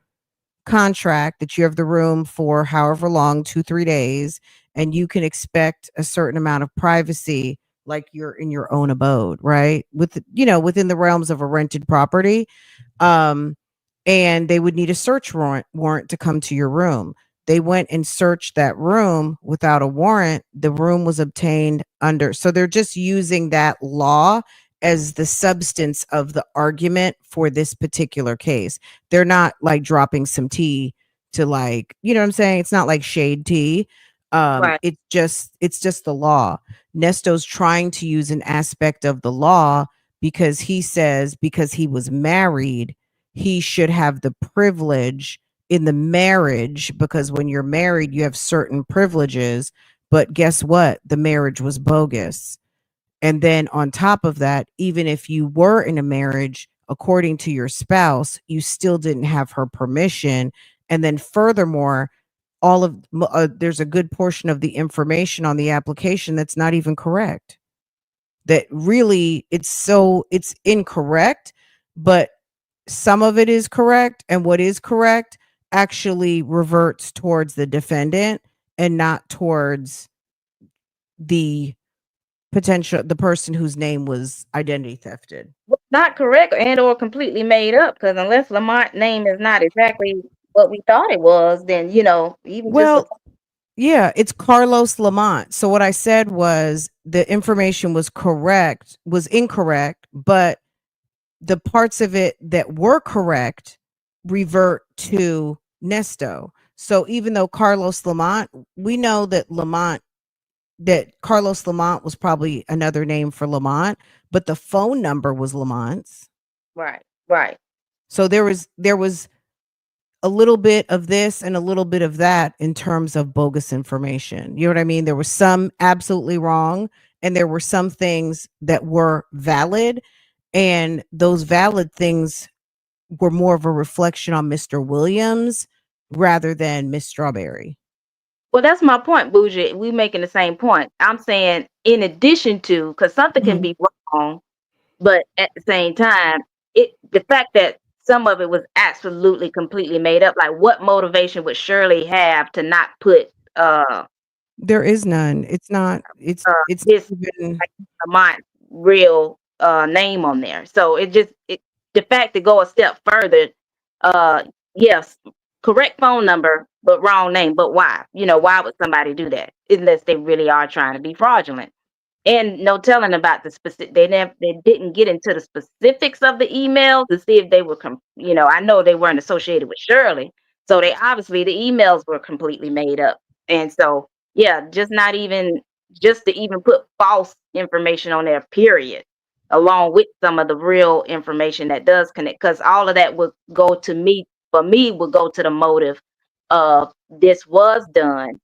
contract that you have the room for however long, 2 3 days, and you can expect a certain amount of privacy like you're in your own abode, right, within the realms of a rented property. um and they would need a search warrant to come to your room. They went and searched that room without a warrant. The room was obtained under, so they're just using that law as the substance of the argument for this particular case. They're not like dropping some tea to, like, you know what I'm saying? It's not like shade tea. right. It's just the law. Nesto's trying to use an aspect of the law because he says because he was married, he should have the privilege in the marriage, because when you're married, you have certain privileges. But guess what? The marriage was bogus. And then on top of that, even if you were in a marriage, according to your spouse, you still didn't have her permission. And then furthermore, there's a good portion of the information on the application that's not even correct. That really it's incorrect, but some of it is correct, and what is correct actually reverts towards the defendant and not towards the the person whose name was identity thefted. Not correct and or completely made up, because unless Lamont's name is not exactly what we thought it was, then even just Well, yeah, it's Carlos Lamont. So what I said was the information was incorrect, but the parts of it that were correct revert to Nesto. So even though Carlos Lamont, we know that Carlos Lamont was probably another name for Lamont, but the phone number was Lamont's. right. So there was a little bit of this and a little bit of that in terms of bogus information. You know what I mean? There was some absolutely wrong, and there were some things that were valid, and those valid things were more of a reflection on Mr. Williams rather than Miss Strawberry. Well, that's my point, Bougie. We making the same point. I'm saying in addition to, because something can Mhm. be wrong, but at the same time, the fact that some of it was absolutely completely made up. Like, what motivation would Shirley have to not put There is none. It's not. It's his not even. like Lamont's real name on there? So the fact to go a step further, yes, correct phone number, but wrong name. But why? Why would somebody do that unless they really are trying to be fraudulent? And no telling about the specific. They didn't get into the specifics of the email to see if they were. I know they weren't associated with Shirley, so they obviously the emails were completely made up. And so, yeah, just to even put false information on there. Period. Along with some of the real information that does connect, because all of that would go to me. For me, would go to the motive of this was done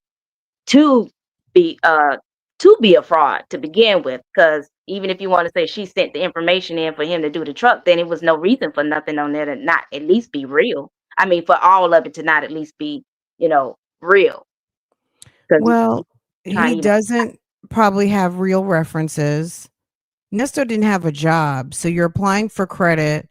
to be a fraud to begin with. Because even if you want to say she sent the information in for him to do the truck, then it was no reason for nothing on there to not at least be real. I mean, for all of it to not at least be, real. Because Well, trying he to even doesn't probably have real references. Nesto didn't have a job, so you're applying for credit,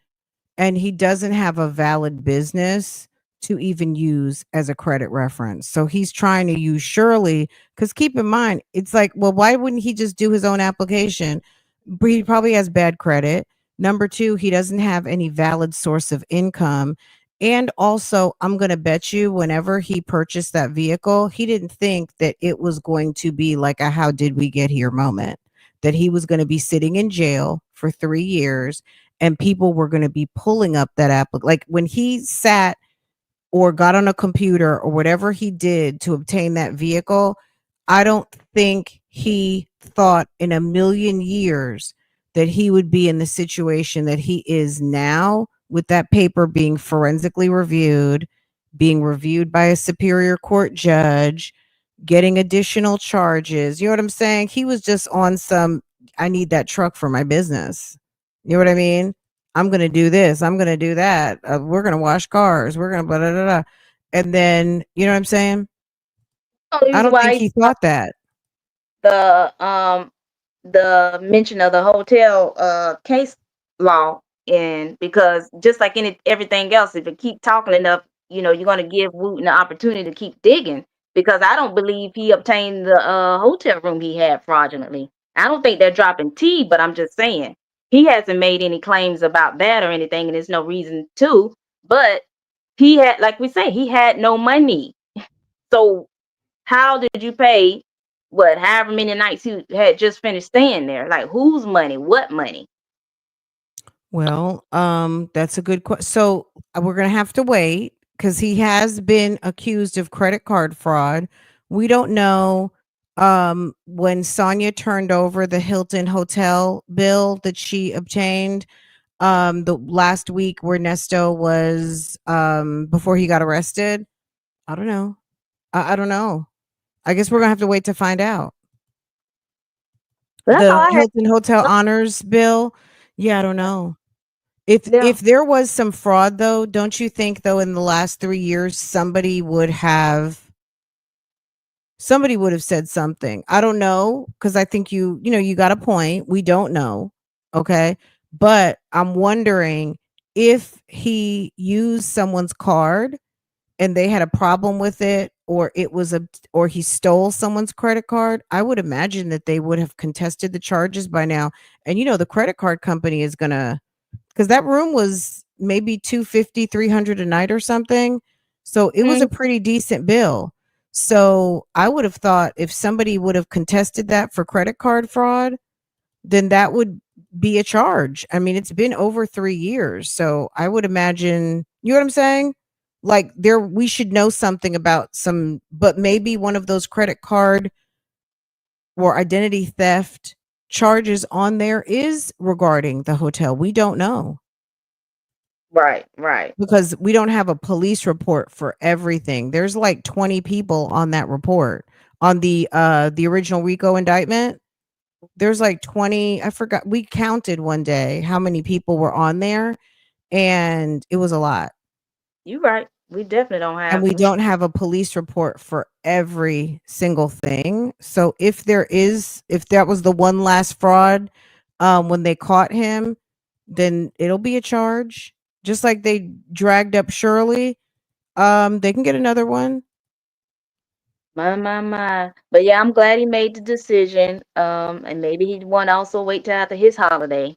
and he doesn't have a valid business to even use as a credit reference. So he's trying to use Shirley, because keep in mind, it's like, well, why wouldn't he just do his own application? But he probably has bad credit. Number two, he doesn't have any valid source of income. And also, I'm going to bet you whenever he purchased that vehicle, he didn't think that it was going to be like a how did we get here moment, that he was going to be sitting in jail for 3 years and people were going to be pulling up that app. Like when he sat or got on a computer or whatever he did to obtain that vehicle, I don't think he thought in a million years that he would be in the situation that he is now, with that paper being forensically reviewed, being reviewed by a superior court judge, getting additional charges. You know what I'm saying? He was just on some, I need that truck for my business. You know what I mean? I'm going to do this. I'm going to do that. We're going to wash cars. We're going to blah, blah, blah, blah. And then, you know what I'm saying? the I reason don't think why he thought that. the mention of the hotel case law, and because just like everything else, if it keep talking enough, you're going to give Wooten the opportunity to keep digging, because I don't believe he obtained the hotel room he had fraudulently. I don't think they're dropping T, but I'm just saying he hasn't made any claims about that or anything, and there's no reason to. But he had, like we say, he had no money. So how did you pay however many nights he had just finished staying there? Like, whose money? What money? Well, that's a good question. So we're gonna have to wait because he has been accused of credit card fraud. We don't know when Sonia turned over the Hilton hotel bill that she obtained the last week where Nesto was before he got arrested. I don't know. I don't know. I guess we're gonna have to wait to find out. But that's all The I had. Hilton Hotel Honors bill. Yeah, I don't know. Yeah. If there was some fraud though, don't you think though in the last 3 years somebody would have said something. I don't know because I think you got a point. We don't know. Okay. But I'm wondering if he used someone's card and they had a problem with it, or or he stole someone's credit card, I would imagine that they would have contested the charges by now. And the credit card company is going to, because that room was maybe 250, 300 a night or something. So it was a Mhm. pretty decent bill. So I would have thought if somebody would have contested that for credit card fraud, then that would be a charge. I mean, it's been over 3 years. So I would imagine, you know what I'm saying? Like we should know something about but maybe one of those credit card or identity theft charges on there is regarding the hotel. We don't know Right, right. because we don't have a police report for everything. There's like 20 people on that report. On the original RICO indictment, there's like 20. I forgot, we counted one day how many people were on there, and it was a lot. You right. We definitely don't And have we don't have a police report for every single thing. So if that was the one last fraud, when they caught him, then it'll be a charge. Just like they dragged up Shirley, they can get another one. my. But yeah, I'm glad he made the decision. And maybe he'd want to also wait till after his holiday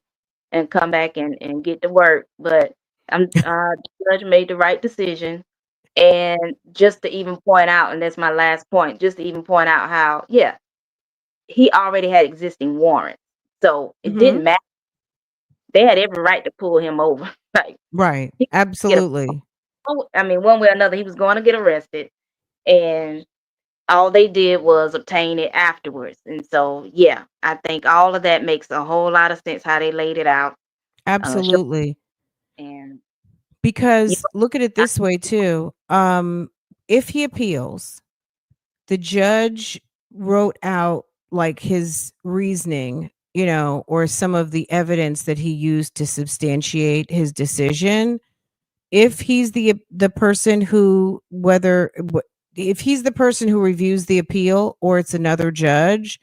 and come back and get to work. But the judge made the right decision. And just to even point out, and that's my last point, just to even point out how, yeah, he already had existing warrants. So it Mhm. didn't matter. They had every right to pull him over. Like Right. he get a, Absolutely. I mean, one way or another, he was going to get arrested, and all they did was obtain it afterwards. And so, yeah, I think all of that makes a whole lot of sense how they laid it out. Sure. Absolutely. And you Because look at it know, this way too. If he appeals, the judge wrote out like his reasoning, or some of the evidence that he used to substantiate his decision. If he's the person who if he's the person who reviews the appeal or it's another judge,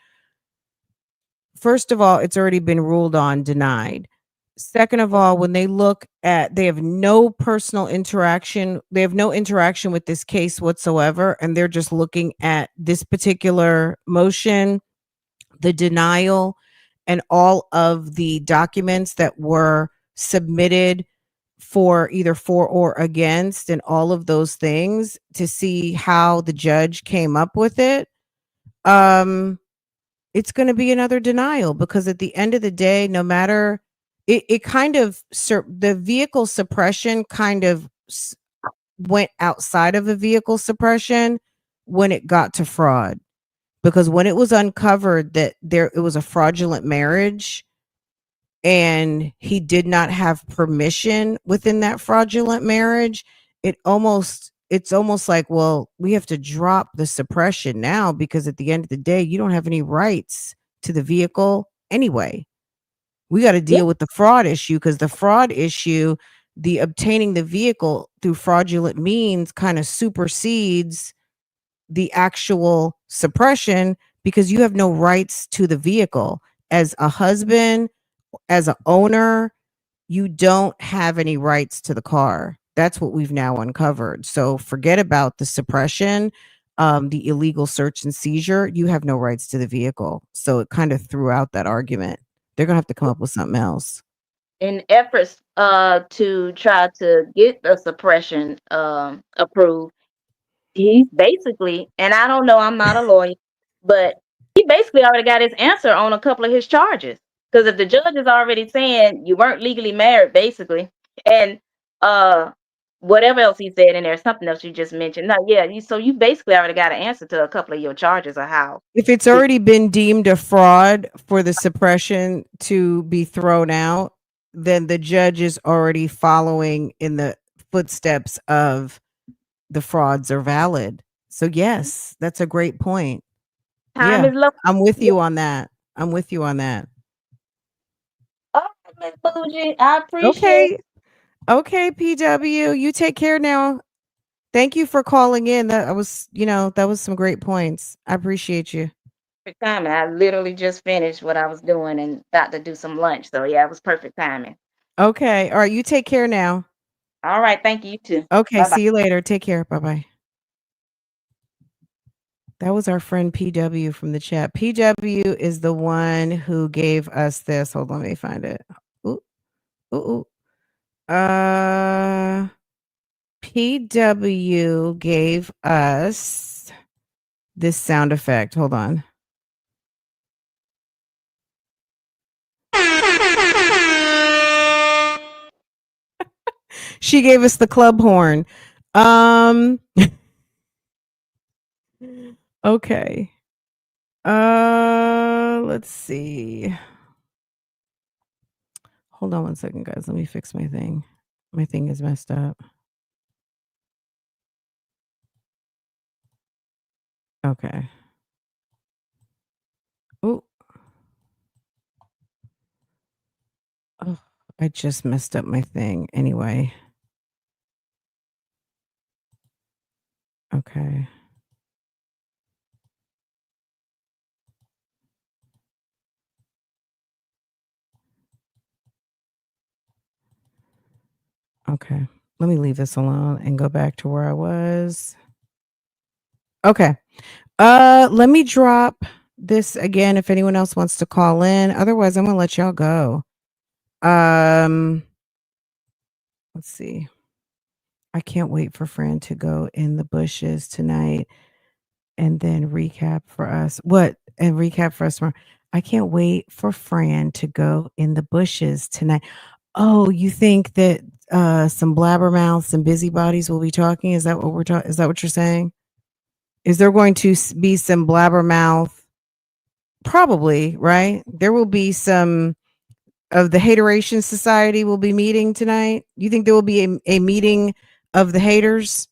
first of all, it's already been ruled on denied. Second of all, when they have no personal interaction, they have no interaction with this case whatsoever, and they're just looking at this particular motion, the denial, and all of the documents that were submitted for either for or against, and all of those things to see how the judge came up with it. Um, it's going to be another denial because at the end of the day, no matter it kind of the vehicle suppression kind of went outside of a vehicle suppression when it got to fraud, because when it was uncovered that it was a fraudulent marriage and he did not have permission within that fraudulent marriage, it's almost like, well, we have to drop the suppression now because at the end of the day, you don't have any rights to the vehicle anyway. We got to yeah, deal with the fraud issue because the fraud issue, the obtaining the vehicle through fraudulent means kind of supersedes the actual suppression because you have no rights to the vehicle as a husband, as a owner. You don't have any rights to the car. That's what we've now uncovered. So forget about the suppression, the illegal search and seizure. You have no rights to the vehicle. So it kind of threw out that argument. They're gonna have to come up with something else. in efforts to try to get the suppression approved, he's basically, and I don't know, I'm not a lawyer, but he basically already got his answer on a couple of his charges. Because if the judge is already saying you weren't legally married, basically, and uh whatever else he said in there, something else you just mentioned. No, yeah, you basically already got an answer to a couple of your charges of how If it's this already been deemed a fraud for the suppression to be thrown out, then the judge is already following in the footsteps of the frauds are valid. So yes, that's a great point. time Yeah, is low. I'm with Yeah. you on that. I'm with you on that. All Miss Bougie. I appreciate. Okay. Okay, PW, you take care now. Thank you for calling in. That was, that was some great points. I appreciate you. Perfect timing. I literally just finished what I was doing and about to do some lunch. So yeah, it was perfect timing. Okay. All right, you take care now. All right, thank you, you too. Okay, Bye bye. see you later. Take care. Bye-bye. That was our friend PW from the chat. PW is the one who gave us this. Hold on, let me find it. Ooh, ooh, ooh. PW gave us this sound effect. Hold on. She gave us the club horn. Okay. Let's see. Hold on one second, guys. Let me fix my thing. My thing is messed up. Okay. Oh, oh, I just messed up my thing. Anyway. Okay. Okay. Let me leave this alone and go back to where I was. Okay. Let me drop this again if anyone else wants to call in. Otherwise, I'm gonna let y'all go. Let's see. I can't wait for Fran to go in the bushes tonight and then recap for us. What? And recap for us tomorrow. I can't wait for Fran to go in the bushes tonight. Oh, you think that some blabbermouths and busybodies will be talking? Is that what we're talking? Is that what you're saying? Is there going to be some blabbermouth? Probably, right? There will be some of the Hateration Society will be meeting tonight. You think there will be a meeting of the haters?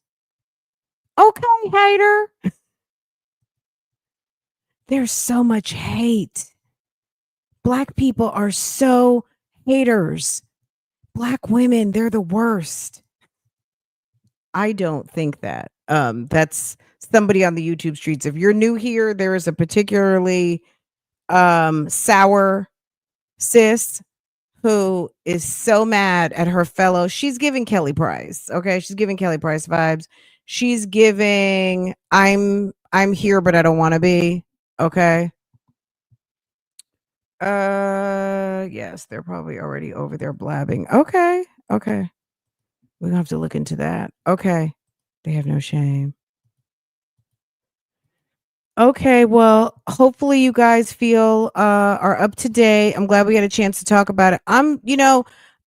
Okay, hater. There's so much hate. Black people are so haters. Black women, they're the worst. I don't think that. That's somebody on the YouTube streets. If you're new here, there is a particularly sour sis who is so mad at her fellow. She's giving Kelly Price. Okay, she's giving Kelly Price vibes. She's giving I'm here but I don't want to be. Okay. Yes, they're probably already over there blabbing. Okay. Okay. We're gonna have to look into that. Okay. They have no shame. Okay, well, hopefully you guys feel are up to date. I'm glad we had a chance to talk about it.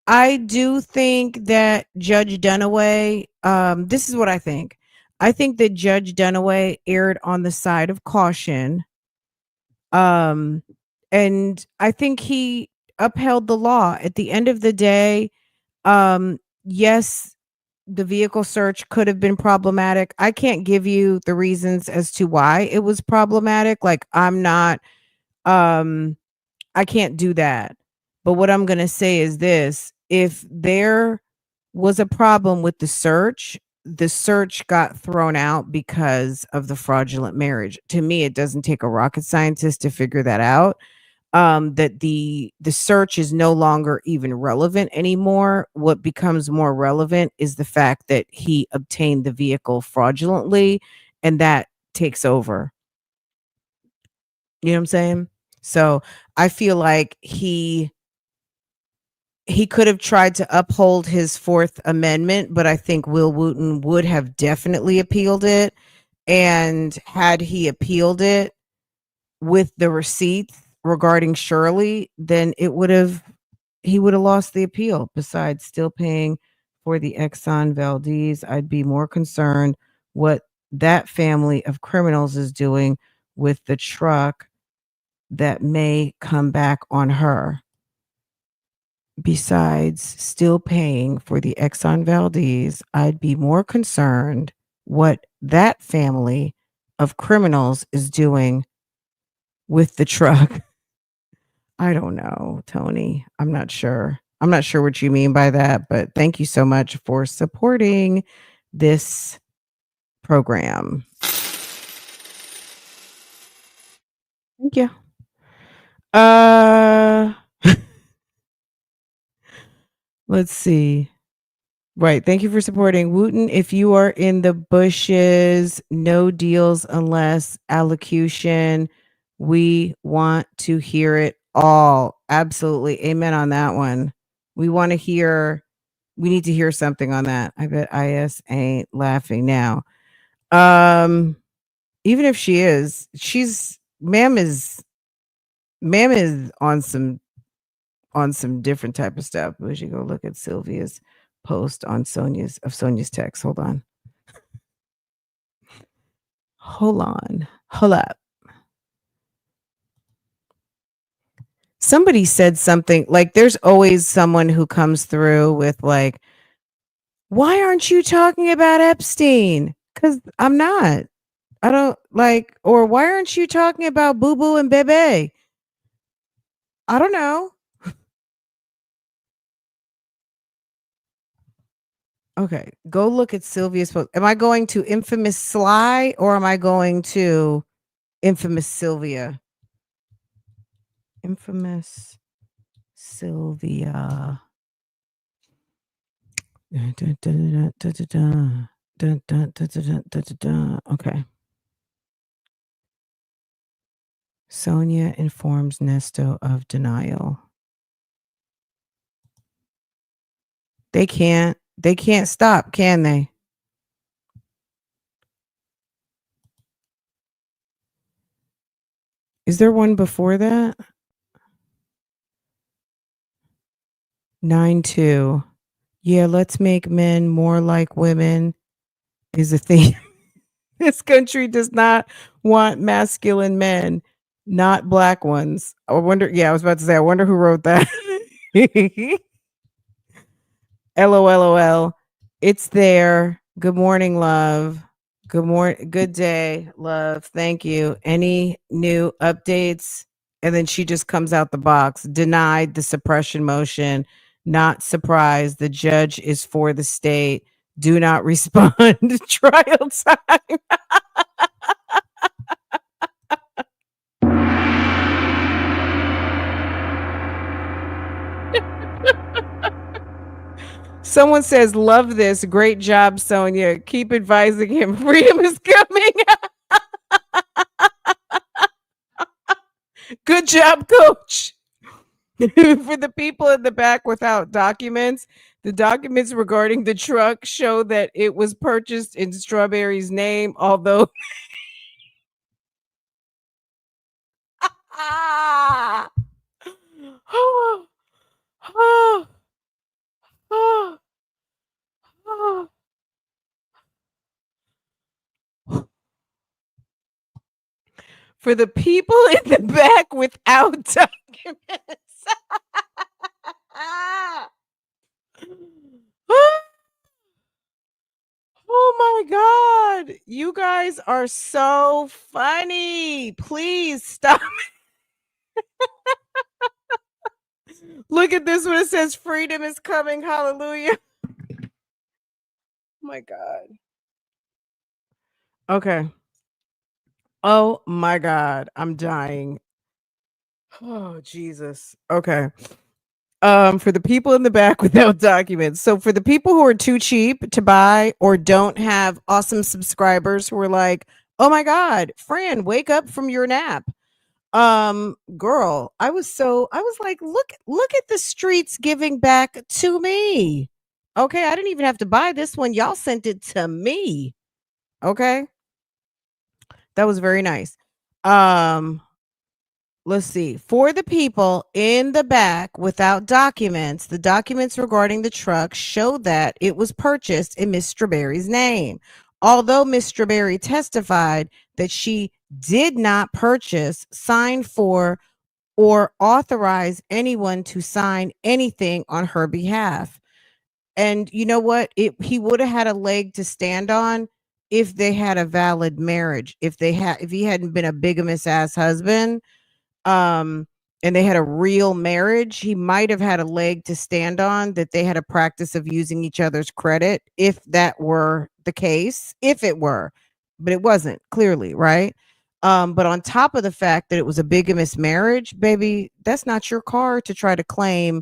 I do think that Judge Dunaway, this is what I think. I think that Judge Dunaway erred on the side of caution. Um, and I think he upheld the law. At the end of the day, yes, the vehicle search could have been problematic. I can't give you the reasons as to why it was problematic. Like I'm not I can't do that. But what I'm going to say is this, if there was a problem with the search got thrown out because of the fraudulent marriage. To me, it doesn't take a rocket scientist to figure that out. That the search is no longer even relevant anymore. What becomes more relevant is the fact that he obtained the vehicle fraudulently, and that takes over. You know what I'm saying? So I feel like he could have tried to uphold his Fourth Amendment, but I think Will Wooten would have definitely appealed it. And had he appealed it with the receipts regarding Shirley, then he would have lost the appeal. Besides still paying for the Exxon Valdez, I'd be more concerned what that family of criminals is doing with the truck that may come back on her. Besides still paying for the Exxon Valdez, I'd be more concerned what that family of criminals is doing with the truck. I don't know, Tony. I'm not sure. I'm not sure what you mean by that, but thank you so much for supporting this program. Thank you. Uh let's see. Right. Thank you for supporting Wooten. If you are in the bushes, no deals unless allocution. We want to hear it all. Absolutely. Amen on that one. We want to hear, we need to hear something on that. I bet IS ain't laughing now. Even if she is, ma'am is on some different type of stuff. We should go look at Sylvia's post on Sonia's text. Hold on. Hold up. Somebody said something like there's always someone who comes through with like, why aren't you talking about Epstein? Because I'm not. I don't like, or why aren't you talking about Boo Boo and Bebe? I don't know. Okay, go look at Sylvia's post. Am I going to Infamous Sly or am I going to Infamous Sylvia? Infamous Sylvia. Okay. Sonia informs Nesto of denial. They can't stop, can they? Is there one before that? 9-2. Yeah, let's make men more like women is a thing. This country does not want masculine men, not black ones. I wonder, yeah, I was about to say, I wonder who wrote that. LOL. It's there. Good morning, love. Good day, love. Thank you. Any new updates? And then she just comes out the box. Denied the suppression motion. Not surprised. The judge is for the state. Do not respond. Trial time. Someone says, love this. Great job, Sonia. Keep advising him. Freedom is coming. Good job, coach. For the people in the back without documents, the documents regarding the truck show that it was purchased in Strawberry's name, although ah! Oh, oh, oh, oh. For the people in the back without documents. Oh my God. You guys are so funny. Please stop. Look at this one. It says freedom is coming. Hallelujah. Oh my God. Okay. Oh my God. I'm dying. Oh, Jesus. Okay. For the people in the back without documents. So for the people who are too cheap to buy or don't have awesome subscribers who are like, oh my God, Fran, wake up from your nap. Girl, I was like, look at the streets giving back to me. Okay, I didn't even have to buy this one. Y'all sent it to me. Okay. That was very nice. Let's see. For the people in the back without documents, the documents regarding the truck show that it was purchased in Miss Strawberry's name. Although Miss Strawberry testified that she did not purchase, sign for, or authorize anyone to sign anything on her behalf. And you know what? He would have had a leg to stand on if they had a valid marriage. If he hadn't been a bigamous ass husband, um and they had a real marriage, he might have had a leg to stand on, that they had a practice of using each other's credit, if that were the case, if it were, but it wasn't, clearly, right? But on top of the fact that it was a bigamous marriage, baby, that's not your car to try to claim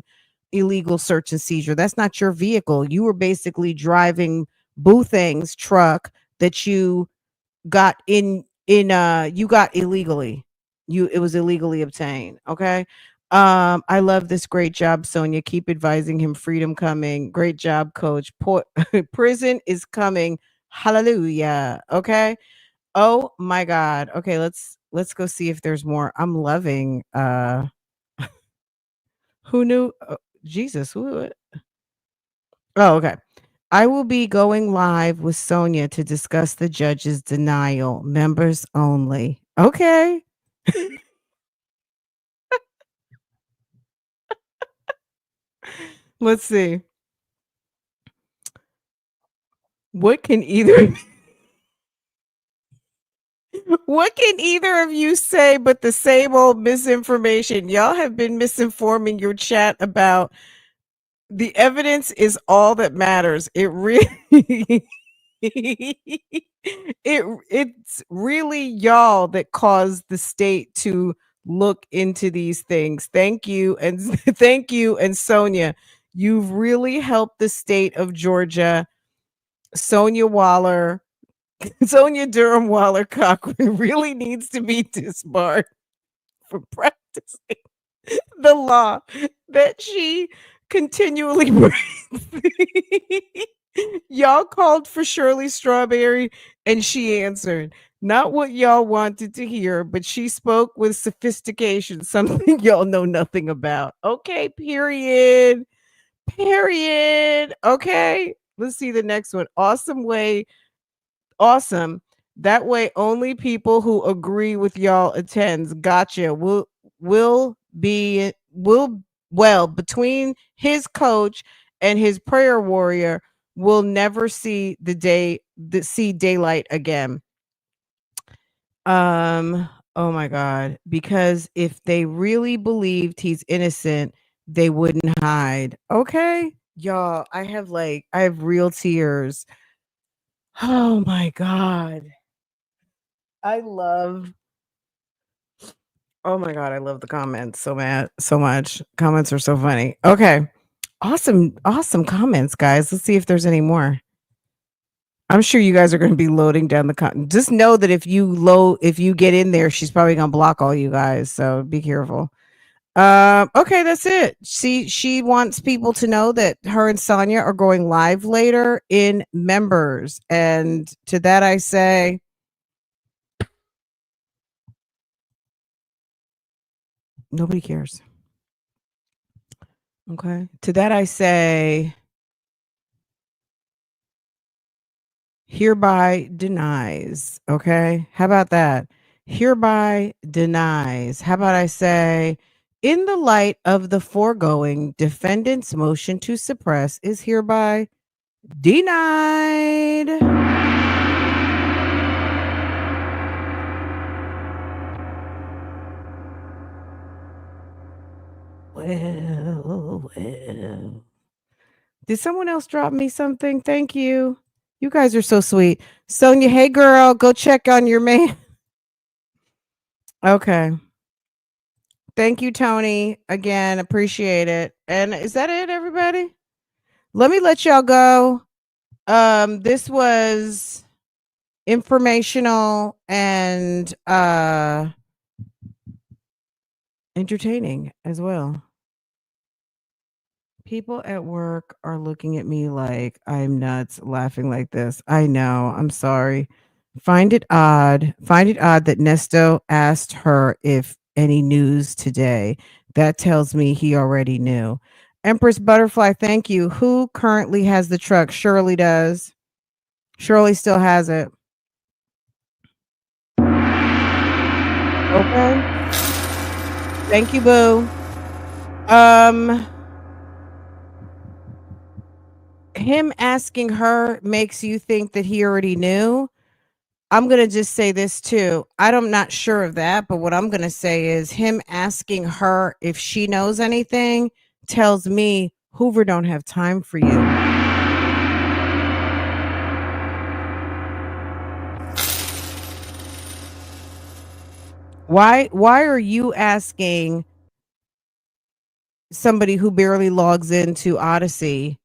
illegal search and seizure. That's not your vehicle. You were basically driving Boothang's truck that you got illegally. It was illegally obtained. Okay. I love this. Great job, Sonia. Keep advising him. Freedom coming. Great job, coach. Prison is coming. Hallelujah. Okay. Oh my God. Okay, let's go see if there's more. I'm loving who knew Jesus, who Oh, okay. I will be going live with Sonia to discuss the judge's denial. Members only. Okay. Let's see. What can either what can either of you say but the same old misinformation? Y'all have been misinforming your chat about the evidence is all that matters. It really it's really y'all that caused the state to look into these things. Thank you, and thank you, and Sonia, you've really helped the state of Georgia. Sonia Waller, Sonia Durham Waller Cochran really needs to be disbarred for practicing the law that she continually breaks. Y'all called for Shirley Strawberry and she answered. Not what y'all wanted to hear, but she spoke with sophistication, something y'all know nothing about. Okay, period. Period. Okay. Let's see the next one. Awesome way. Awesome. That way only people who agree with y'all attends. Gotcha. Will well between his coach and his prayer warrior will never see see daylight again. Oh my God, because if they really believed he's innocent, they wouldn't hide. Okay, y'all, I have real tears. Oh my God, I love oh my God, I love the comments so much. Comments are so funny. Okay. Awesome comments, guys. Let's see if there's any more. I'm sure you guys are going to be loading down the content. Just know that if you get in there, she's probably going to block all you guys. So be careful. Okay, that's it. She wants people to know that her and Sonia are going live later in members. And to that I say, nobody cares. Okay. To that I say, hereby denies. Okay. How about that? Hereby denies. How about I say, in the light of the foregoing, defendant's motion to suppress is hereby denied. Well. Did someone else drop me something? Thank you. You guys are so sweet. Sonia, hey girl, go check on your man. Okay. Thank you, Tony. Again, appreciate it. And is that it, everybody? Let me let y'all go. This was informational and entertaining as well. People at work are looking at me like I'm nuts, laughing like this. I know. I'm sorry. Find it odd that Nesto asked her if any news today. That tells me he already knew. Empress Butterfly, thank you. Who currently has the truck? Shirley does. Shirley still has it. Okay. Thank you, boo. Him asking her makes you think that he already knew. I'm going to just say this too. I'm not sure of that, but what I'm going to say is him asking her if she knows anything tells me Hoover don't have time for you. Why are you asking somebody who barely logs into Odyssey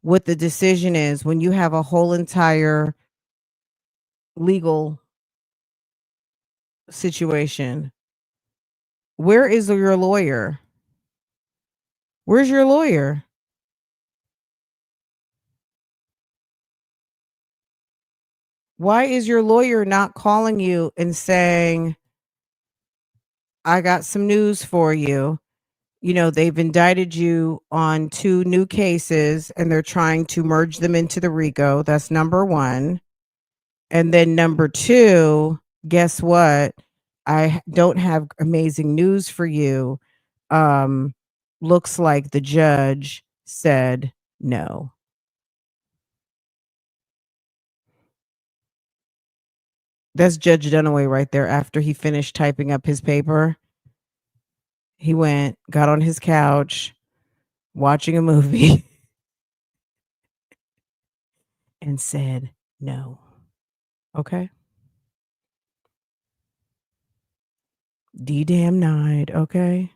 what the decision is when you have a whole entire legal situation? Where is your lawyer? Where's your lawyer? Why is your lawyer not calling you and saying, I got some news for you? You know, they've indicted you on 2 new cases and they're trying to merge them into the RICO. That's number 1. And then number 2, guess what? I don't have amazing news for you. Looks like the judge said no. That's Judge Dunaway right there. After he finished typing up his paper, he went, got on his couch, watching a movie, and said no. Okay. D-damn-nied, okay?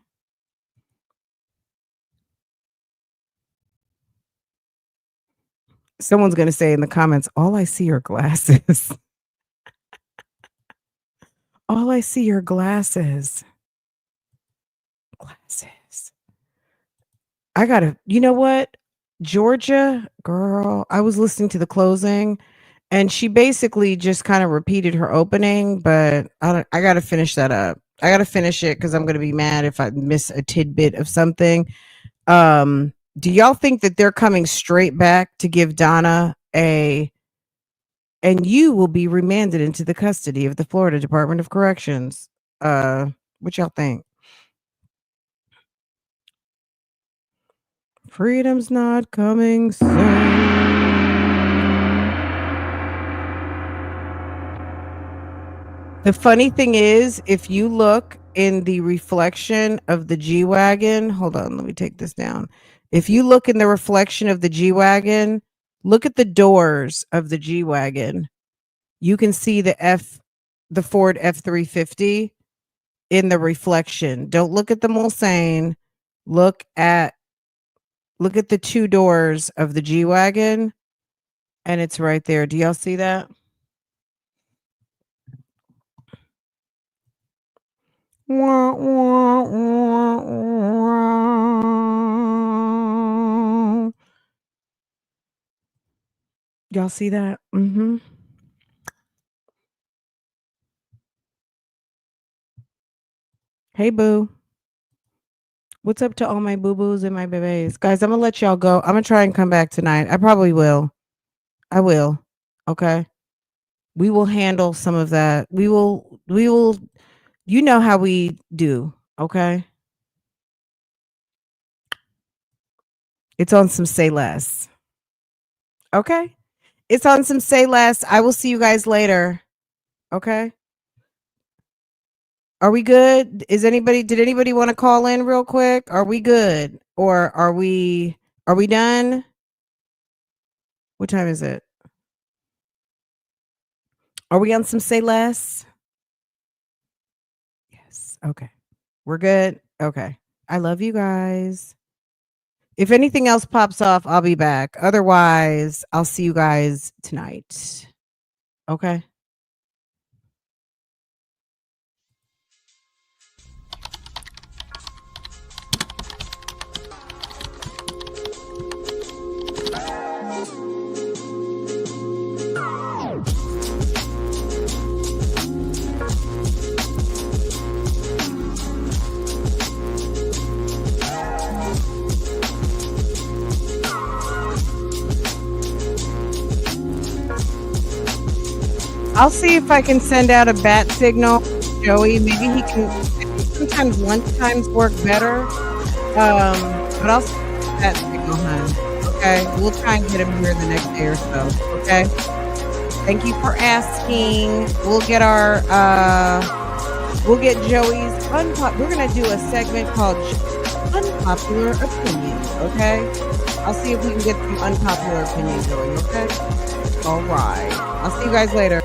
Someone's going to say in the comments, all I see are glasses. All I see are glasses. Glasses. I gotta, you know what? Georgia, girl, I was listening to the closing and she basically just kind of repeated her opening, but I gotta finish that up. I gotta finish it because I'm gonna be mad if I miss a tidbit of something. Do y'all think that they're coming straight back to give Donna and you will be remanded into the custody of the Florida Department of Corrections? What y'all think? Freedom's not coming soon. The funny thing is, if you look in the reflection of the G-Wagon, hold on, let me take this down. If you look in the reflection of the G-Wagon, look at the doors of the G-Wagon. You can see the Ford F-350 in the reflection. Don't look at the Mulsanne. Look at the 2 doors of the G-Wagon, and it's right there. Do y'all see that? Wah, wah, wah, wah. Y'all see that? Mm-hmm. Hey, boo. What's up to all my boo-boos and my bebés? Guys, I'm going to let y'all go. I'm going to try and come back tonight. I probably will. I will. Okay. We will handle some of that. We will, you know how we do. Okay. It's on some say less. Okay. It's on some say less. I will see you guys later. Okay. Are we good? Did anybody want to call in real quick? Are we good? Or are we done? What time is it? Are we on some say less? Yes. Okay. We're good. Okay. I love you guys. If anything else pops off, I'll be back. Otherwise, I'll see you guys tonight. Okay. I'll see if I can send out a bat signal, Joey. Maybe he can. Sometimes lunchtimes work better. But I'll send a bat signal, hon. Okay, we'll try and get him here the next day or so. Okay. Thank you for asking. We'll get our we'll get Joey's we're gonna do a segment called Unpopular Opinions, okay? I'll see if we can get some unpopular opinions going, okay? All right. I'll see you guys later.